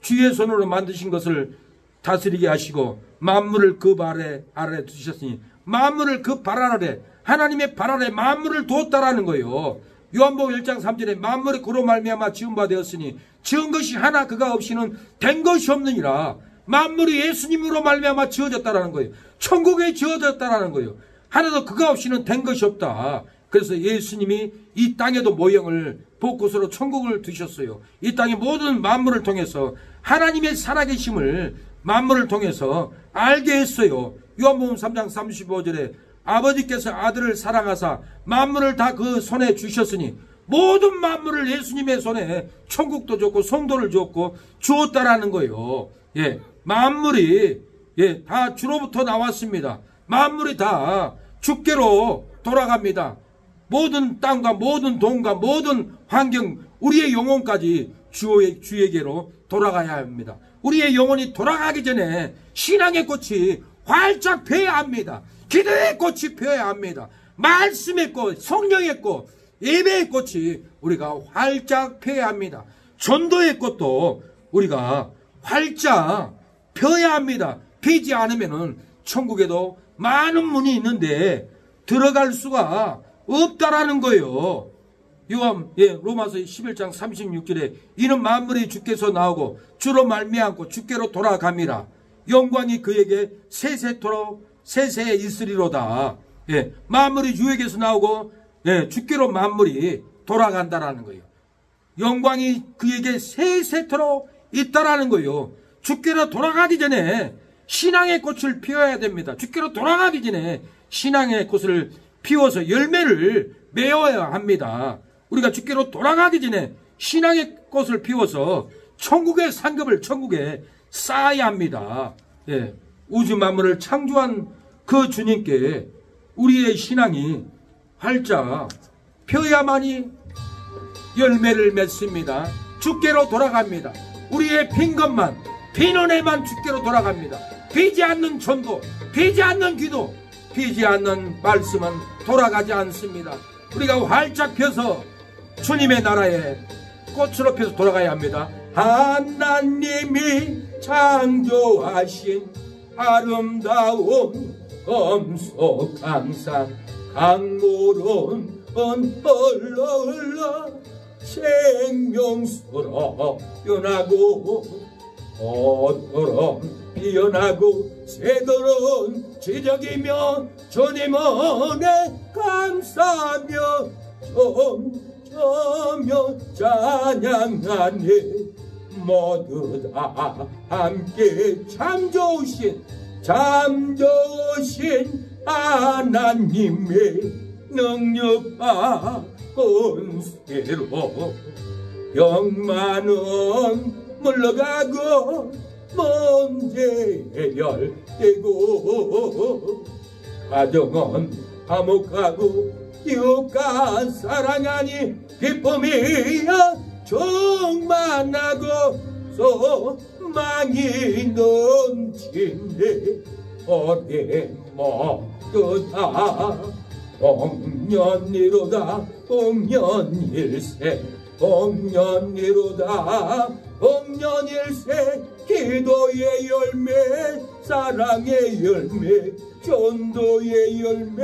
S1: 주의 손으로 만드신 것을 다스리게 하시고 만물을 그 발 아래 두셨으니 만물을 그 발 아래 하나님의 발 아래 만물을 두었다라는 거예요. 요한복음 1장 3절에 만물이 그로 말미암아 지은 바 되었으니 지은 것이 하나 그가 없이는 된 것이 없느니라. 만물이 예수님으로 말미암아 지어졌다라는 거예요. 천국에 지어졌다라는 거예요. 하나도 그가 없이는 된 것이 없다. 그래서 예수님이 이 땅에도 모형을 벚꽃으로 천국을 두셨어요. 이 땅의 모든 만물을 통해서 하나님의 살아계심을 만물을 통해서 알게 했어요. 요한복음 3장 35절에 아버지께서 아들을 사랑하사 만물을 다 그 손에 주셨으니 모든 만물을 예수님의 손에 천국도 줬고 성도를 줬고 주었다라는 거예요. 만물이 다 주로부터 나왔습니다. 만물이 다 주께로 돌아갑니다. 모든 땅과 모든 돈과 모든 환경, 우리의 영혼까지 주에게로 돌아가야 합니다. 우리의 영혼이 돌아가기 전에 신앙의 꽃이 활짝 펴야 합니다. 기도의 꽃이 펴야 합니다. 말씀의 꽃, 성령의 꽃, 예배의 꽃이 우리가 활짝 펴야 합니다. 전도의 꽃도 우리가 활짝 펴야 합니다. 피지 않으면은 천국에도 많은 문이 있는데 들어갈 수가 없다라는 거예요. 로마서 11장 36절에 이는 만물이 주께서 나오고 주로 말미암고 주께로 돌아갑니다. 영광이 그에게 세세에 있으리로다. 만물이 주에게서 나오고 주께로 만물이 돌아간다라는 거예요. 영광이 그에게 세세토록 있다라는 거예요. 주께로 돌아가기 전에 신앙의 꽃을 피워야 됩니다. 주께로 돌아가기 전에 신앙의 꽃을 피워서 열매를 맺어야 합니다. 우리가 주께로 돌아가기 전에 신앙의 꽃을 피워서 천국의 상급을 천국에 쌓아야 합니다. 우주 만물을 창조한 그 주님께 우리의 신앙이 활짝 펴야만이 열매를 맺습니다. 주께로 돌아갑니다. 우리의 빈 것만, 빈 은혜만 주께로 돌아갑니다. 피지 않는 전도, 피지 않는 기도, 피지 않는 말씀은 돌아가지 않습니다. 우리가 활짝 펴서 주님의 나라에 꽃으로 펴서 돌아가야 합니다. 하나님이 창조하신 아름다운 엄석강산 강물은 흘러 생명수로 변하고 꽃처럼 피어나고 새들은 지적이며 주님 은혜 감사하며 점점여 찬양하네. 모두 다 함께 참 좋으신 하나님의 능력과 권세로 병만은 물러가고 문제 해결되고 가정은 화목하고 이웃과 사랑하니 기쁨이야 충만하고 소망이 넘치네. 올해 모두 다 복년이로다 복년일세 복년이로다 복년일세. 기도의 열매 사랑의 열매 전도의 열매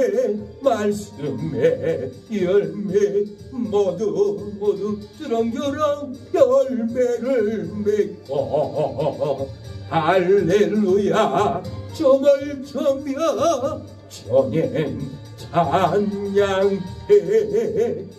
S1: 말씀의 열매 모두 주렁주렁 열매를 맺고 할렐루야 춤을 추며 주님 찬양해.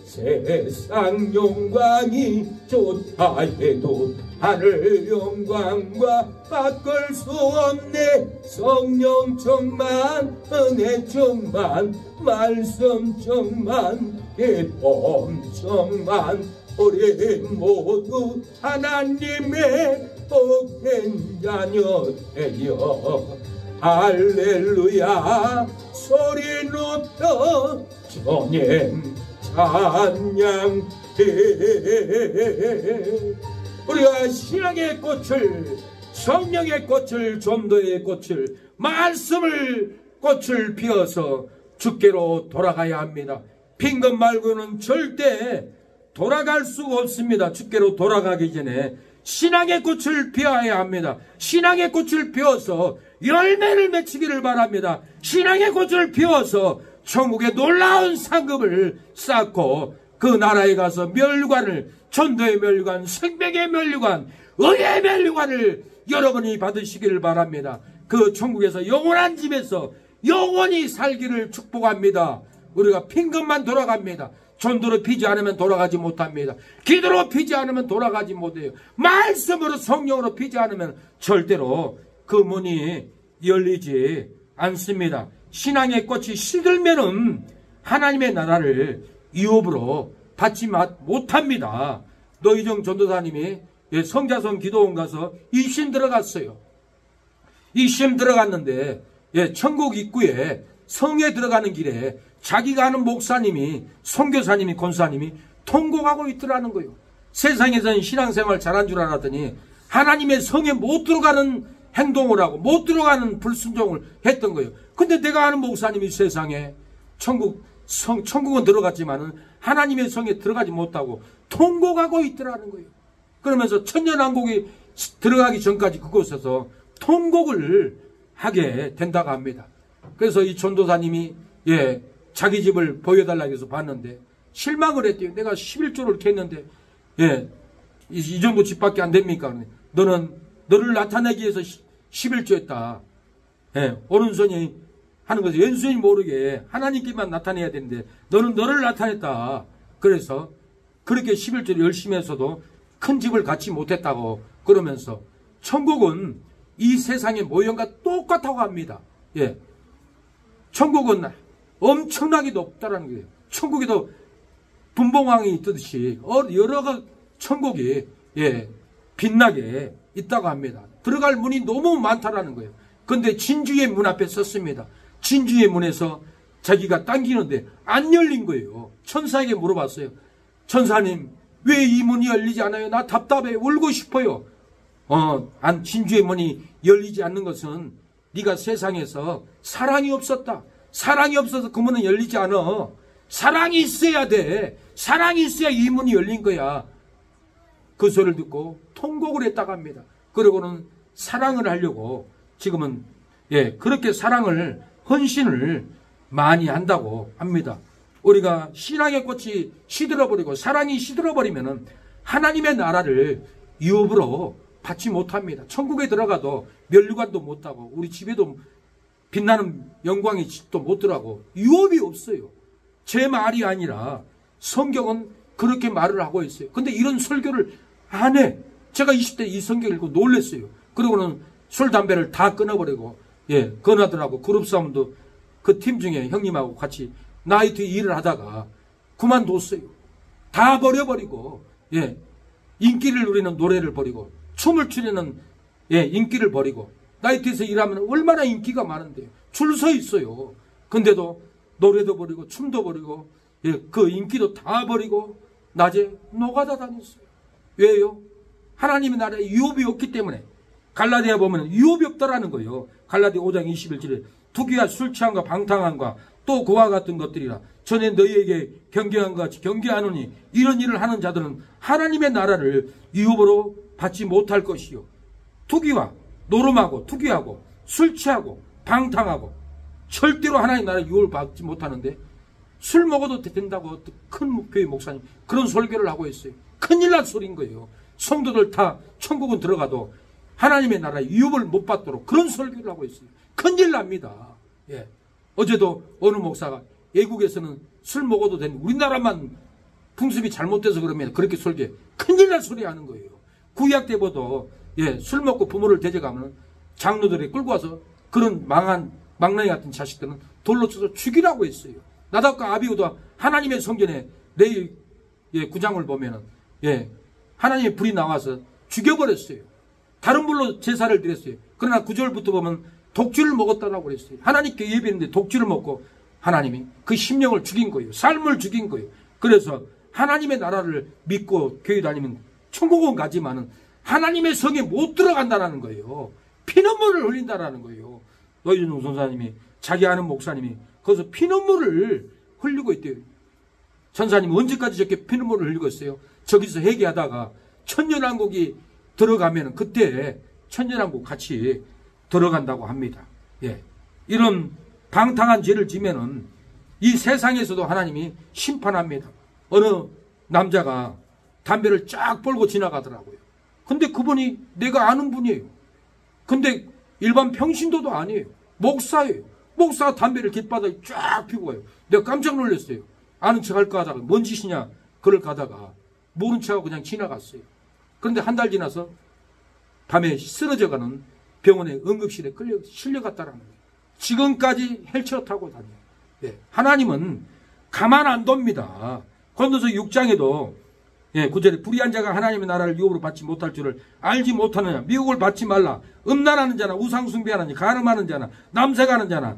S1: 세상 영광이 좋다 해도 하늘 영광과 바꿀 수 없네. 성령 충만 은혜 충만 말씀 충만 기쁨 충만 우리 모두 하나님의 복된 자녀 되어 할렐루야 소리 높여 주님 찬양해. 우리가 신앙의 꽃을 성령의 꽃을 전도의 꽃을 말씀을 꽃을 피워서 주께로 돌아가야 합니다. 핀 것 말고는 절대 돌아갈 수가 없습니다. 주께로 돌아가기 전에 신앙의 꽃을 피워야 합니다. 신앙의 꽃을 피워서 열매를 맺히기를 바랍니다. 신앙의 꽃을 피워서 천국의 놀라운 상급을 쌓고 그 나라에 가서 멸관을 전도의 멸관, 생명의 멸관, 의의 멸관을 여러분이 받으시기를 바랍니다. 그 천국에서 영원한 집에서 영원히 살기를 축복합니다. 우리가 핀 것만 돌아갑니다. 전도로 피지 않으면 돌아가지 못합니다. 기도로 피지 않으면 돌아가지 못해요. 말씀으로 성령으로 피지 않으면 절대로 그 문이 열리지 않습니다. 신앙의 꽃이 시들면은 하나님의 나라를 유업으로 받지 못합니다. 노희정 전도사님이 성자성 기도원 가서 입심 들어갔어요. 입심 들어갔는데 천국 입구에 성에 들어가는 길에 자기가 아는 목사님이 선교사님이 권사님이 통곡하고 있더라는 거예요. 세상에서는 신앙생활 잘한 줄 알았더니 하나님의 성에 못 들어가는 행동을 하고 못 들어가는 불순종을 했던 거예요. 근데 내가 아는 목사님이 세상에 천국은 들어갔지만은 하나님의 성에 들어가지 못하고 통곡하고 있더라는 거예요. 그러면서 천년왕국이 들어가기 전까지 그곳에서 통곡을 하게 된다고 합니다. 그래서 이 전도사님이 자기 집을 보여달라고 해서 봤는데 실망을 했대요. 내가 11조를 캤는데 이 정도 집밖에 안 됩니까? 너를 나타내기 위해서 11조 했다. 오른손이 하는 거죠. 왼손이 모르게 하나님께만 나타내야 되는데 너는 너를 나타냈다. 그래서 그렇게 11조를 열심히 했어도 큰 집을 갖지 못했다고 그러면서 천국은 이 세상의 모형과 똑같다고 합니다. 천국은 엄청나게 높다라는 거예요. 천국에도 분봉왕이 있듯이 여러 천국이 빛나게 있다고 합니다. 들어갈 문이 너무 많다라는 거예요. 그런데 진주의 문 앞에 섰습니다. 진주의 문에서 자기가 당기는데 안 열린 거예요. 천사에게 물어봤어요. 천사님, 왜 이 문이 열리지 않아요? 나 답답해. 울고 싶어요. 진주의 문이 열리지 않는 것은 네가 세상에서 사랑이 없었다. 사랑이 없어서 그 문은 열리지 않아. 사랑이 있어야 돼. 사랑이 있어야 이 문이 열린 거야. 그 소리를 듣고 통곡을 했다고 합니다. 그러고는 사랑을 하려고 지금은 그렇게 사랑을 헌신을 많이 한다고 합니다. 우리가 신앙의 꽃이 시들어버리고 사랑이 시들어버리면은 하나님의 나라를 유업으로 받지 못합니다. 천국에 들어가도 면류관도 못하고 우리 집에도 빛나는 영광의 집도 못 들어가고 유업이 없어요. 제 말이 아니라 성경은 그렇게 말을 하고 있어요. 근데 이런 설교를 안 해. 제가 20대 이 성경 읽고 놀랐어요. 그리고는 술, 담배를 다 끊어버리고, 건하더라고. 그룹 싸움도 그 팀 중에 형님하고 같이 나이트 일을 하다가 그만뒀어요. 다 버려버리고, 인기를 누리는 노래를 버리고, 춤을 추려는, 인기를 버리고, 나이트에서 일하면 얼마나 인기가 많은데요. 줄 서 있어요. 근데도 노래도 버리고, 춤도 버리고, 그 인기도 다 버리고, 낮에 노가다 다녔어요. 왜요? 하나님의 나라에 유업이 없기 때문에. 갈라디아 보면 유업이 없다라는 거예요. 갈라디아 5장 21절에 투기와 술 취함과 방탕함과 또 그와 같은 것들이라 전에 너희에게 경계한 것 같이 경계하노니 이런 일을 하는 자들은 하나님의 나라를 유업으로 받지 못할 것이요. 투기와 노름하고 투기하고 술 취하고 방탕하고 절대로 하나님의 나라의 유업을 받지 못하는데 술 먹어도 된다고 큰 교회 목사님 그런 설교를 하고 있어요. 큰일 날 소리인 거예요. 성도들 다 천국은 들어가도 하나님의 나라의 유업을 못 받도록 그런 설교를 하고 있어요. 큰일 납니다. 어제도 어느 목사가 외국에서는 술 먹어도 되는 우리나라만 풍습이 잘못돼서 그러면 그렇게 설교해. 큰일 날 소리 하는 거예요. 구약 때보다 술 먹고 부모를 대적하면 장로들이 끌고 와서 그런 망한 망나니 같은 자식들은 돌로 쳐서 죽이라고 했어요. 나답과 아비후도 하나님의 성전에 레위 9장을 보면은 하나님의 불이 나와서 죽여버렸어요. 다른 불로 제사를 드렸어요. 그러나 9절부터 보면 독주를 먹었다라고 그랬어요. 하나님께 예배했는데 독주를 먹고 하나님이 그 심령을 죽인 거예요. 삶을 죽인 거예요. 그래서 하나님의 나라를 믿고 교회 다니면 천국은 가지만은 하나님의 성에 못 들어간다는 거예요. 피눈물을 흘린다라는 거예요. 노희준 선사님이 자기 아는 목사님이 거기서 피눈물을 흘리고 있대요. 전사님 언제까지 저렇게 피눈물을 흘리고 있어요? 저기서 회개하다가 천년왕국이 들어가면 그때 천년왕국 같이 들어간다고 합니다. 이런 방탕한 죄를 지면은 이 세상에서도 하나님이 심판합니다. 어느 남자가 담배를 쫙 벌고 지나가더라고요. 근데 그분이 내가 아는 분이에요. 근데 일반 평신도도 아니에요. 목사예요. 목사가 담배를 길바닥에 쫙 피고 가요. 내가 깜짝 놀랐어요. 아는 척 할까 하다가 뭔 짓이냐 그걸 가다가 모른 척하고 그냥 지나갔어요. 그런데 한 달 지나서 밤에 쓰러져가는 병원에 응급실에 실려갔다라는 거예요. 지금까지 헬체어 타고 다녀요. 하나님은 가만 안 둡니다. 고린도서 6장에도 9절에 불의한 자가 하나님의 나라를 유업으로 받지 못할 줄을 알지 못하느냐. 미국을 받지 말라. 음란하는 자나 우상숭배하는 자, 가늠하는 자나 남색하는 자나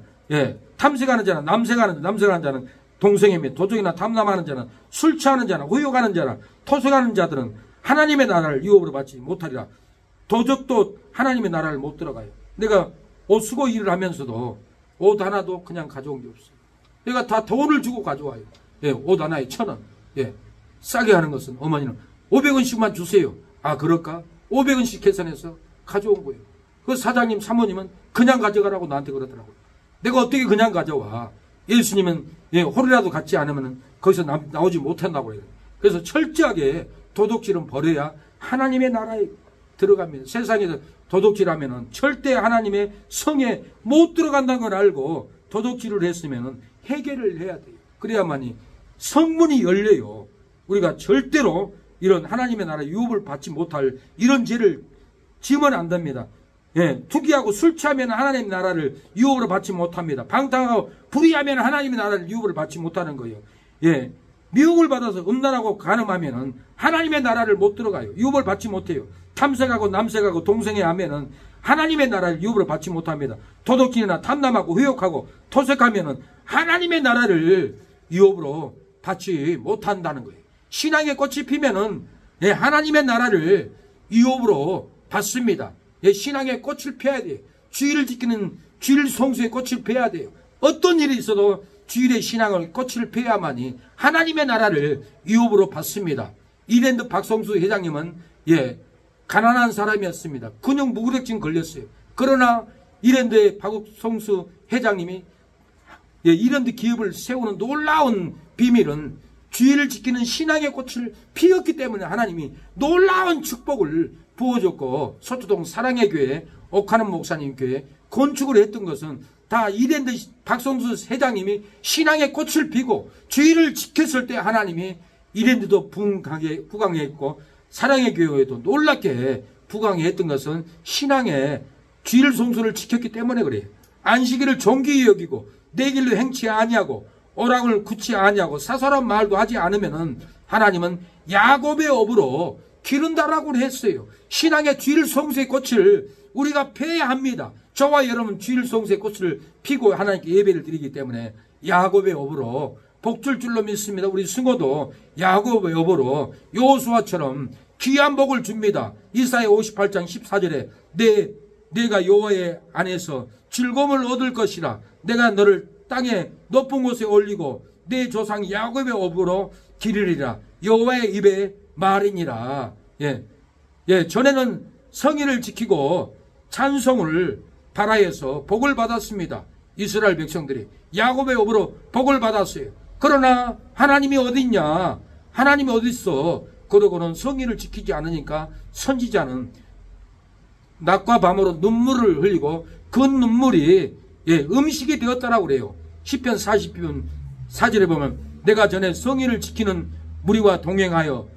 S1: 탐색하는 자나 남색하는 자는 동성애 및 도적이나 탐남하는 자는 술 취하는 자나 후욕하는 자나 토색하는 자들은 하나님의 나라를 유업으로 받지 못하리라. 도적도 하나님의 나라를 못 들어가요. 내가 옷 수고 일을 하면서도 옷 하나도 그냥 가져온 게 없어요. 내가 다 돈을 주고 가져와요. 옷 하나에 1,000원. 싸게 하는 것은 어머니는 500원씩만 주세요. 아 그럴까? 500원씩 계산해서 가져온 거예요. 그 사장님 사모님은 그냥 가져가라고 나한테 그러더라고요. 내가 어떻게 그냥 가져와. 예수님은 홀이라도 갖지 않으면 거기서 나오지 못한다고 해요. 그래서 철저하게 도둑질은 버려야 하나님의 나라에 들어갑니다. 세상에서 도둑질하면은 절대 하나님의 성에 못 들어간다는 걸 알고 도둑질을 했으면은 해결을 해야 돼요. 그래야만이 성문이 열려요. 우리가 절대로 이런 하나님의 나라 유업을 받지 못할 이런 죄를 지으면 안 됩니다. 투기하고 술 취하면 하나님의 나라를 유업으로 받지 못합니다. 방탕하고 불의하면 하나님의 나라를 유업으로 받지 못하는 거예요. 미혹을 받아서 음란하고 간음하면은 하나님의 나라를 못 들어가요. 유업을 받지 못해요. 탐색하고 남색하고 동성애하면은 하나님의 나라를 유업으로 받지 못합니다. 도둑질이나 탐남하고 회욕하고 토색하면은 하나님의 나라를 유업으로 받지 못한다는 거예요. 신앙의 꽃이 피면은 하나님의 나라를 유업으로 받습니다. 신앙의 꽃을 펴야 돼요. 주일을 지키는 주일 성수의 꽃을 펴야 돼요. 어떤 일이 있어도 주일의 신앙을 꽃을 펴야만이 하나님의 나라를 유업으로 받습니다. 이랜드 박성수 회장님은 가난한 사람이었습니다. 근육 무기력증 걸렸어요. 그러나 이랜드의 박성수 회장님이 이랜드 기업을 세우는 놀라운 비밀은 주의를 지키는 신앙의 꽃을 피웠기 때문에 하나님이 놀라운 축복을 부어줬고, 소초동 사랑의 교회, 옥하는 목사님 교회 건축을 했던 것은 다 이랜드 박성수 회장님이 신앙의 꽃을 피고 주의를 지켰을 때 하나님이 이랜드도 부강했고 사랑의 교회도 놀랍게 부강했던 것은 신앙의 주일 성수를 지켰기 때문에 그래요. 안식일을 존귀히 여기고 내 길로 행치 아니하고 오락을 굳지 아니하고 사소한 말도 하지 않으면은 하나님은 야곱의 업으로 기른다라고 했어요. 신앙의 주일 성수의 꽃을 우리가 펴야 합니다. 저와 여러분 주일 성수의 꽃을 피고 하나님께 예배를 드리기 때문에 야곱의 업으로 복줄 줄로 믿습니다. 우리 승호도 야곱의 업으로 여호수아처럼 귀한 복을 줍니다. 이사야 58장 14절에 내가 여호와의 안에서 즐거움을 얻을 것이라. 내가 너를 땅에 높은 곳에 올리고 내 조상 야곱의 업으로 기르리라. 여호와의 입의 말이니라. 전에는 성의를 지키고 찬송을 바라에서 복을 받았습니다. 이스라엘 백성들이 야곱의 업으로 복을 받았어요. 그러나 하나님이 어디 있냐? 하나님이 어디 있어? 그러고는 성의를 지키지 않으니까 선지자는 낮과 밤으로 눈물을 흘리고 그 눈물이 음식이 되었다라고 그래요. 시편 40편 4절에 보면 내가 전에 성의를 지키는 무리와 동행하여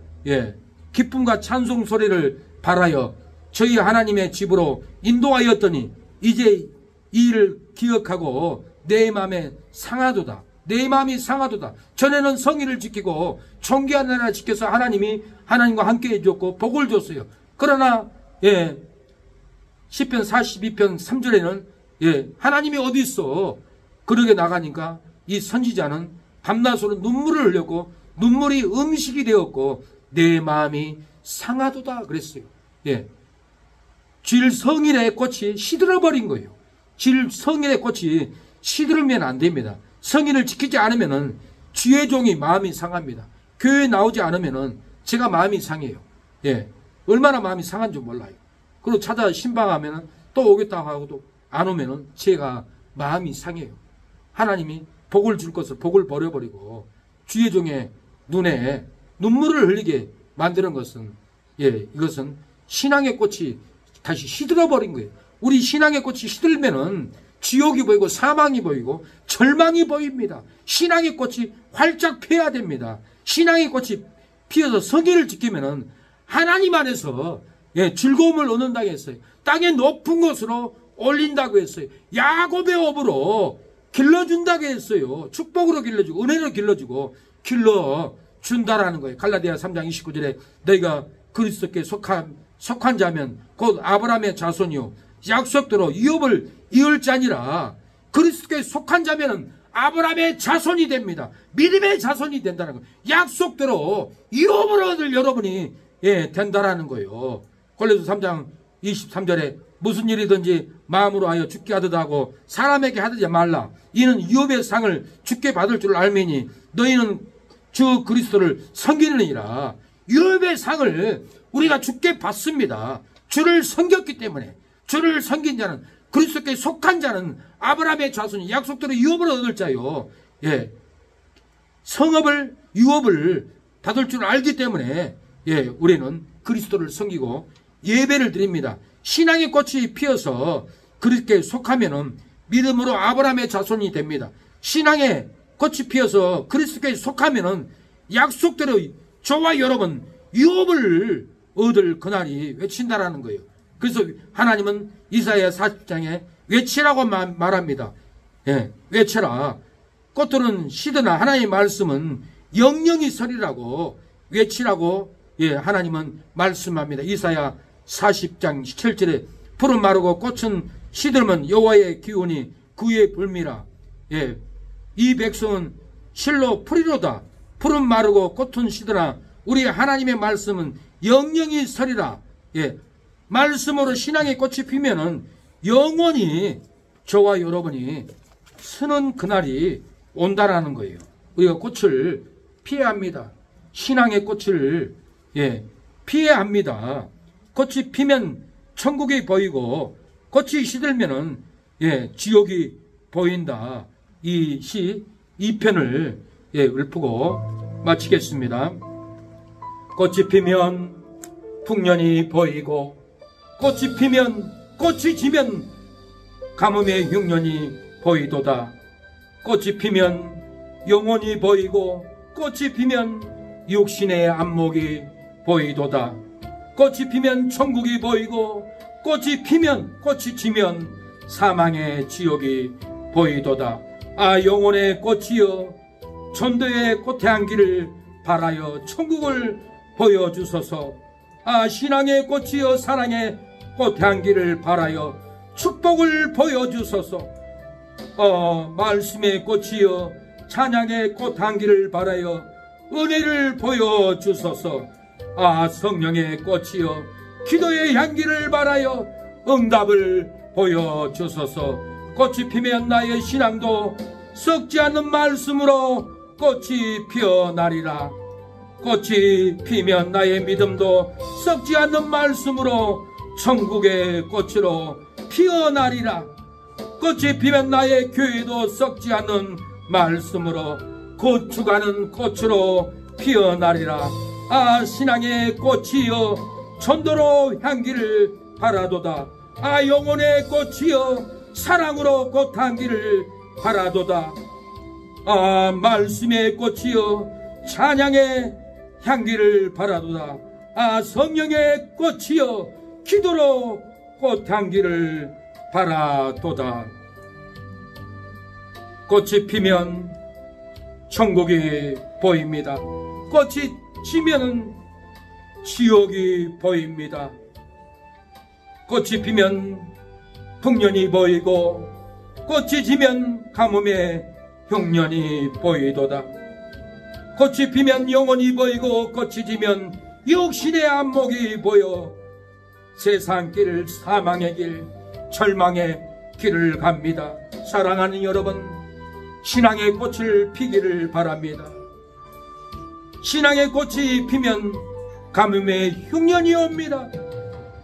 S1: 기쁨과 찬송 소리를 바라여 저희 하나님의 집으로 인도하였더니 이제 이 일을 기억하고 내 마음에 상하도다. 내 마음이 상하도다. 전에는 성의를 지키고 존귀한 나라 지켜서 하나님이 하나님과 함께 해줬고 복을 줬어요. 그러나 시편 42편 3절에는 하나님이 어디 있어? 그러게 나가니까 이 선지자는 밤낮으로 눈물을 흘렸고 눈물이 음식이 되었고 내 마음이 상하도다 그랬어요. 주일 성일의 꽃이 시들어버린 거예요. 주일 성일의 꽃이 시들으면 안 됩니다. 성일을 지키지 않으면은 주의 종이 마음이 상합니다. 교회에 나오지 않으면은 제가 마음이 상해요. 얼마나 마음이 상한 줄 몰라요. 그리고 찾아 신방하면은 또 오겠다고 하고도 안 오면은 제가 마음이 상해요. 하나님이 복을 줄 것을 복을 버려버리고 주의 종의 눈에 눈물을 흘리게 만드는 것은 이것은 신앙의 꽃이 다시 시들어버린 거예요. 우리 신앙의 꽃이 시들면은 지옥이 보이고 사망이 보이고 절망이 보입니다. 신앙의 꽃이 활짝 펴야 됩니다. 신앙의 꽃이 피어서 성의를 지키면은 하나님 안에서 즐거움을 얻는다고 했어요. 땅의 높은 곳으로 올린다고 했어요. 야곱의 업으로 길러준다고 했어요. 축복으로 길러주고 은혜로 길러주고 길러준다라는 거예요. 갈라디아 3장 29절에 너희가 그리스도께 속한 자면 곧 아브라함의 자손이요 약속대로 유업을 이을 자니라. 그리스도께 속한 자면은 아브라함의 자손이 됩니다. 믿음의 자손이 된다는 거예요. 약속대로 유업을 얻을 여러분이 된다라는 거예요. 골로새 3장 23절에 무슨 일이든지 마음으로 하여 주께 하듯 하고 사람에게 하지 말라. 이는 유업의 상을 주께 받을 줄 알매니 너희는 주 그리스도를 섬기느니라. 유업의 상을 우리가 주께 받습니다. 주를 섬겼기 때문에. 주를 섬긴 자는 그리스도께 속한 자는 아브라함의 자손이 약속대로 유업을 얻을 자요. 성업을 유업을 받을 줄 알기 때문에 우리는 그리스도를 섬기고 예배를 드립니다. 신앙의 꽃이 피어서 그리스도께 속하면은 믿음으로 아브라함의 자손이 됩니다. 신앙의 꽃이 피어서 그리스도께 속하면은 약속대로 저와 여러분 유업을 얻을 그날이 외친다라는 거예요. 그래서 하나님은 이사야 40장에 외치라고 말합니다. 외쳐라. 꽃들은 시드나 하나님의 말씀은 영영이 서리라고 외치라고 하나님은 말씀합니다. 이사야 40장 17절에 푸른 마르고 꽃은 시들면 여호와의 기운이 그의 불미라. 이 백성은 실로 풀이로다. 푸른 마르고 꽃은 시드나 우리 하나님의 말씀은 영영이 서리라. 말씀으로 신앙의 꽃이 피면은 영원히 저와 여러분이 서는 그날이 온다라는 거예요. 우리가 꽃을 피해야 합니다. 신앙의 꽃을 피해야 합니다. 꽃이 피면 천국이 보이고 꽃이 시들면은 지옥이 보인다. 이 시 2편을 읊고 마치겠습니다. 꽃이 피면 풍년이 보이고, 꽃이 피면, 꽃이 지면 가뭄의 흉년이 보이도다. 꽃이 피면 영혼이 보이고, 꽃이 피면 육신의 안목이 보이도다. 꽃이 피면 천국이 보이고, 꽃이 피면, 꽃이 지면 사망의 지옥이 보이도다. 아, 영혼의 꽃이여, 전도의 꽃향기를 발하여 천국을 보여주소서. 아, 신앙의 꽃이여, 사랑의 꽃향기를 발하여 축복을 보여주소서. 말씀의 꽃이여, 찬양의 꽃향기를 발하여 은혜를 보여주소서. 아, 성령의 꽃이여, 기도의 향기를 발하여 응답을 보여주소서. 꽃이 피면 나의 신앙도 썩지 않는 말씀으로 꽃이 피어나리라. 꽃이 피면 나의 믿음도 썩지 않는 말씀으로 천국의 꽃으로 피어나리라. 꽃이 피면 나의 교회도 썩지 않는 말씀으로 건축하는 꽃으로 피어나리라. 아, 신앙의 꽃이여, 전도로 향기를 바라도다. 아, 영혼의 꽃이여, 사랑으로 꽃향기를 바라도다. 아, 말씀의 꽃이여, 찬양의 향기를 바라도다. 아, 성령의 꽃이여, 기도로 꽃향기를 바라도다. 꽃이 피면 천국이 보입니다. 꽃이 지면 지옥이 보입니다. 꽃이 피면 풍년이 보이고, 꽃이 지면 가뭄의 흉년이 보이도다. 꽃이 피면 영혼이 보이고, 꽃이 지면 육신의 안목이 보여 세상 길, 사망의 길, 절망의 길을 갑니다. 사랑하는 여러분, 신앙의 꽃을 피기를 바랍니다. 신앙의 꽃이 피면 가뭄의 흉년이 옵니다.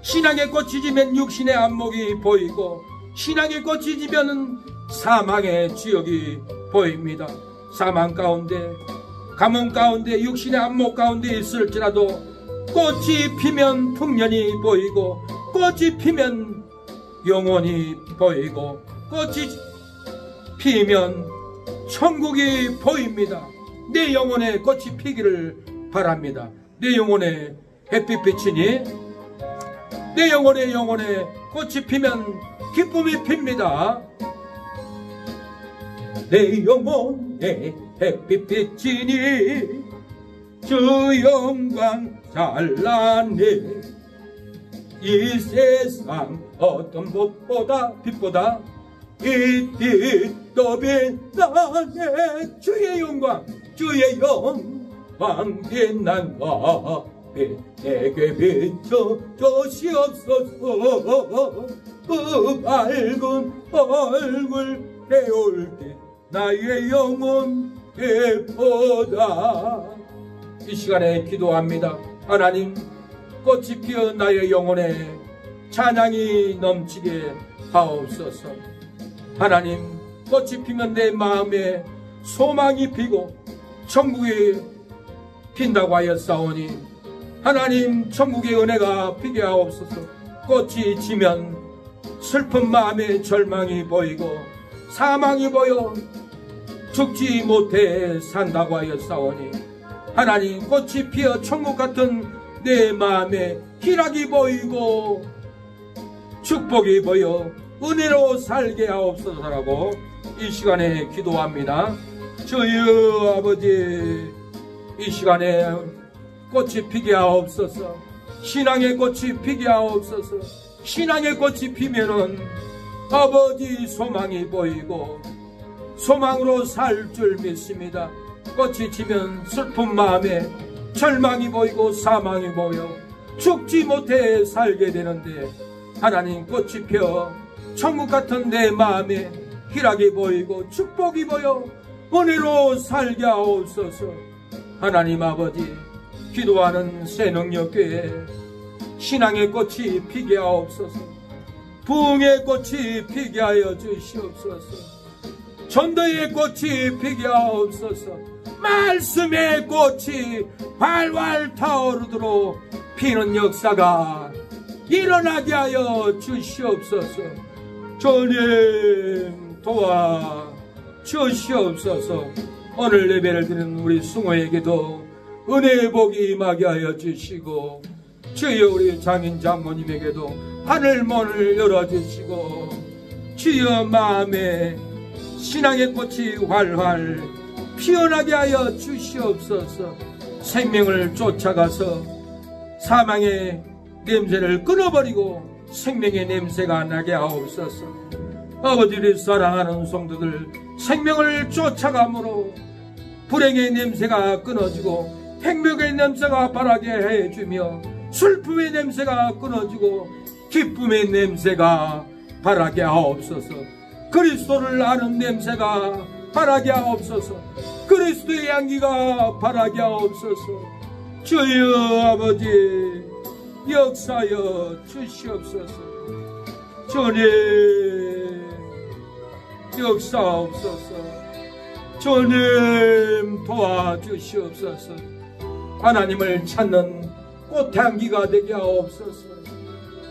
S1: 신앙의 꽃이 지면 육신의 안목이 보이고, 신앙의 꽃이 지면 사망의 지옥이 보입니다. 사망 가운데, 가뭄 가운데, 육신의 안목 가운데 있을지라도 꽃이 피면 풍년이 보이고, 꽃이 피면 영혼이 보이고, 꽃이 피면 천국이 보입니다. 내 영혼에 꽃이 피기를 바랍니다. 내 영혼에 햇빛 비치니 내 영혼에 꽃이 피면 기쁨이 핍니다. 내 영혼에 햇빛 비치니 주 영광 찬란해. 이 세상 어떤 빛보다 이 빛도 빛나네. 주의 영광 빛난다. 내게 비춰 주시옵소서. 그 밝은 얼굴 내올 때 나의 영혼 예쁘다. 이 시간에 기도합니다. 하나님, 꽃이 피어 나의 영혼에 찬양이 넘치게 하옵소서. 하나님, 꽃이 피면 내 마음에 소망이 피고 천국이 핀다고 하였사오니 하나님, 천국의 은혜가 피게 하옵소서. 꽃이 지면 슬픈 마음에 절망이 보이고 사망이 보여 죽지 못해 산다고 하였사오니 하나님, 꽃이 피어 천국 같은 내 마음에 희락이 보이고 축복이 보여 은혜로 살게 하옵소서라고 이 시간에 기도합니다. 주여 아버지, 이 시간에 꽃이 피게 하옵소서. 신앙의 꽃이 피게 하옵소서. 신앙의 꽃이 피면은 아버지 소망이 보이고 소망으로 살 줄 믿습니다. 꽃이 지면 슬픈 마음에 절망이 보이고 사망이 보여 죽지 못해 살게 되는데 하나님, 꽃이 펴 천국 같은 내 마음에 희락이 보이고 축복이 보여 은혜로 살게 하옵소서. 하나님 아버지, 기도하는 새능력교회 신앙의 꽃이 피게 하옵소서. 부흥의 꽃이 피게 하여 주시옵소서. 전도의 꽃이 피게 하옵소서. 말씀의 꽃이 활활 타오르도록 피는 역사가 일어나게 하여 주시옵소서. 주님 도와 주시옵소서. 오늘 예배를 드리는 우리 숭호에게도 은혜의 복이 임하게 하여 주시고, 주여 우리 장인 장모님에게도 하늘문을 열어주시고, 주여 마음에 신앙의 꽃이 활활 피어나게 하여 주시옵소서. 생명을 쫓아가서 사망의 냄새를 끊어버리고 생명의 냄새가 나게 하옵소서. 아버지를 사랑하는 성도들 생명을 쫓아감으로 불행의 냄새가 끊어지고 행복의 냄새가 바라게 해주며, 슬픔의 냄새가 끊어지고 기쁨의 냄새가 바라게 하옵소서. 그리스도를 아는 냄새가 바라게 하옵소서. 그리스도의 향기가 바라게 하옵소서. 주여 아버지 역사여 주시옵소서. 주님 역사옵소서. 주님 도와주시옵소서. 하나님을 찾는 꽃향기가 되게 하옵소서.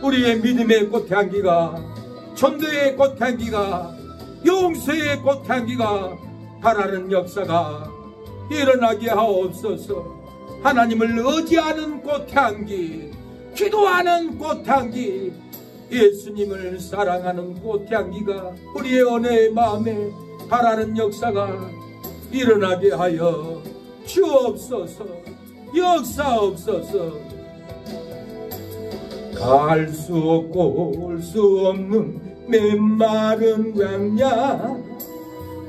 S1: 우리의 믿음의 꽃향기가, 전도의 꽃향기가, 용서의 꽃향기가 바라는 역사가 일어나게 하옵소서. 하나님을 의지하는 꽃향기, 기도하는 꽃향기, 예수님을 사랑하는 꽃향기가 우리의 은혜의 마음에 바라는 역사가 일어나게 하여 주옵소서. 역사옵소서. 갈 수 없고 올 수 없는 메마른 광야,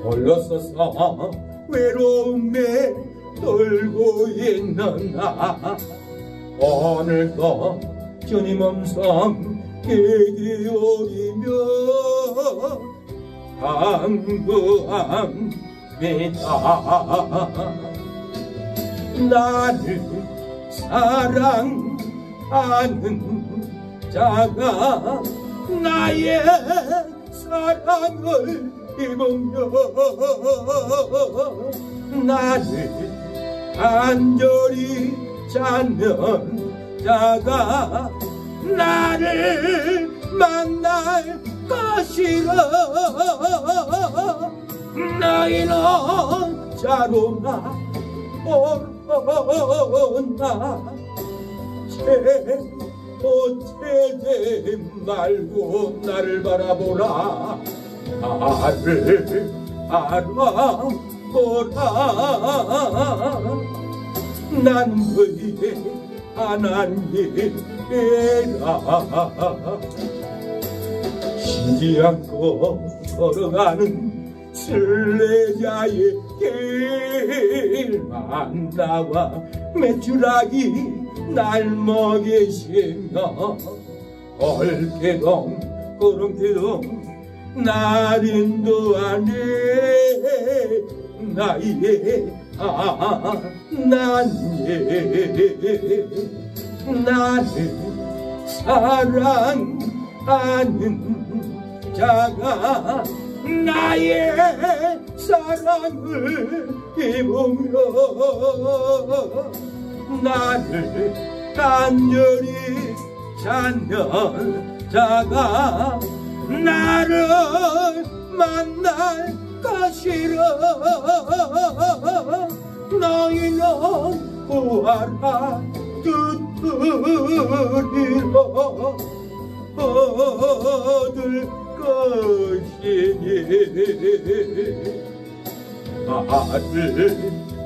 S1: 홀로 서서 외로움에 떨고 있는 나, 오늘도 주님 음성 기울이며 간구합니다. 나를 사랑하는 자가 나의 사랑을 입으며, 나를 간절히 찾는 자가 나를 만날 것이라. 너희는 자로나 오나 채되지 말고 나를 바라보라. 나를 알아보라. 난 너희의 하나님이라. 쉬지 않고 걸어가는 순례자의 길만 나와 메추라기 날 먹이시며, 올게동 구름기둥 날 인도하네. 나의 나를 사랑하는 자가 나의 사랑을 입으며, 나를 간절히 찾는 자가 나를 만날 것이라. 너희는 구하라 듣으리라. 얻을 것이니 나를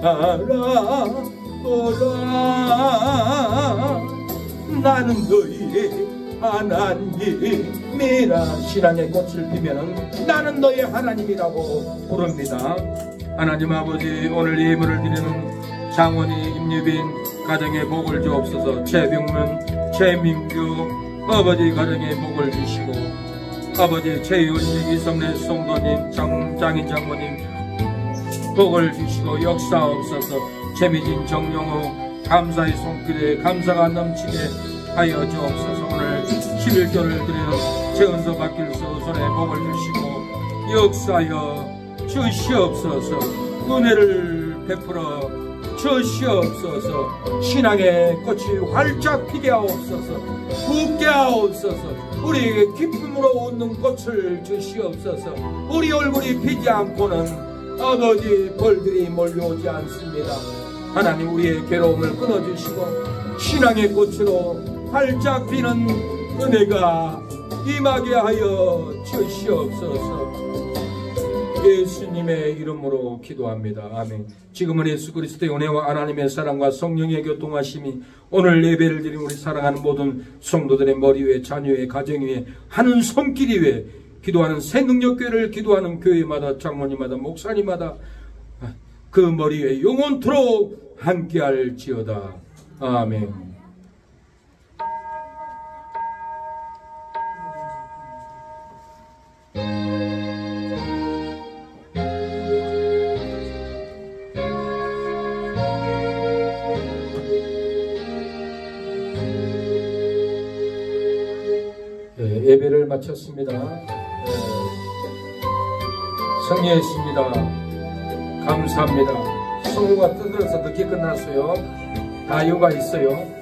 S1: 알아보라. 나는 너희의 하나님이라. 신앙의 꽃을 피면 나는 너의 하나님이라고 부릅니다. 하나님 아버지, 오늘 예물을 드리는 장원이, 임유빈 가정에 복을 주옵소서. 최병문, 최민규 아버지 가정에 복을 주시고, 아버지 최윤식, 이성래 성도님, 장인 장모님 복을 주시고 역사옵소서. 최미진, 정용호 감사의 손길에 감사가 넘치게 하여 주옵소서. 오늘 11조를 드리는 최은서 박길수 손에 복을 주시고 역사하여 주시옵소서. 은혜를 베풀어 주시옵소서. 신앙의 꽃이 활짝 피게 하옵소서. 웃게 하옵소서. 우리에게 기쁨으로 웃는 꽃을 주시옵소서. 우리 얼굴이 피지 않고는 아버지 벌들이 몰려오지 않습니다. 하나님, 우리의 괴로움을 끊어주시고 신앙의 꽃으로 활짝 피는 은혜가 임하게 하여 주시옵소서. 예수님의 이름으로 기도합니다. 아멘. 지금은 예수 그리스도의 은혜와 하나님의 사랑과 성령의 교통하심이 오늘 예배를 드린 우리 사랑하는 모든 성도들의 머리 위에, 자녀 위에, 가정 위에, 하는 손길 위에, 기도하는 새능력교회를 기도하는 교회마다, 장로님마다, 목사님마다 그 머리 위에 영원토록 함께할지어다. 아멘. 예배를 마쳤습니다. 성례했습니다. 감사합니다. 성우가 뜯어서 늦게 끝났어요. 다 이유가 있어요.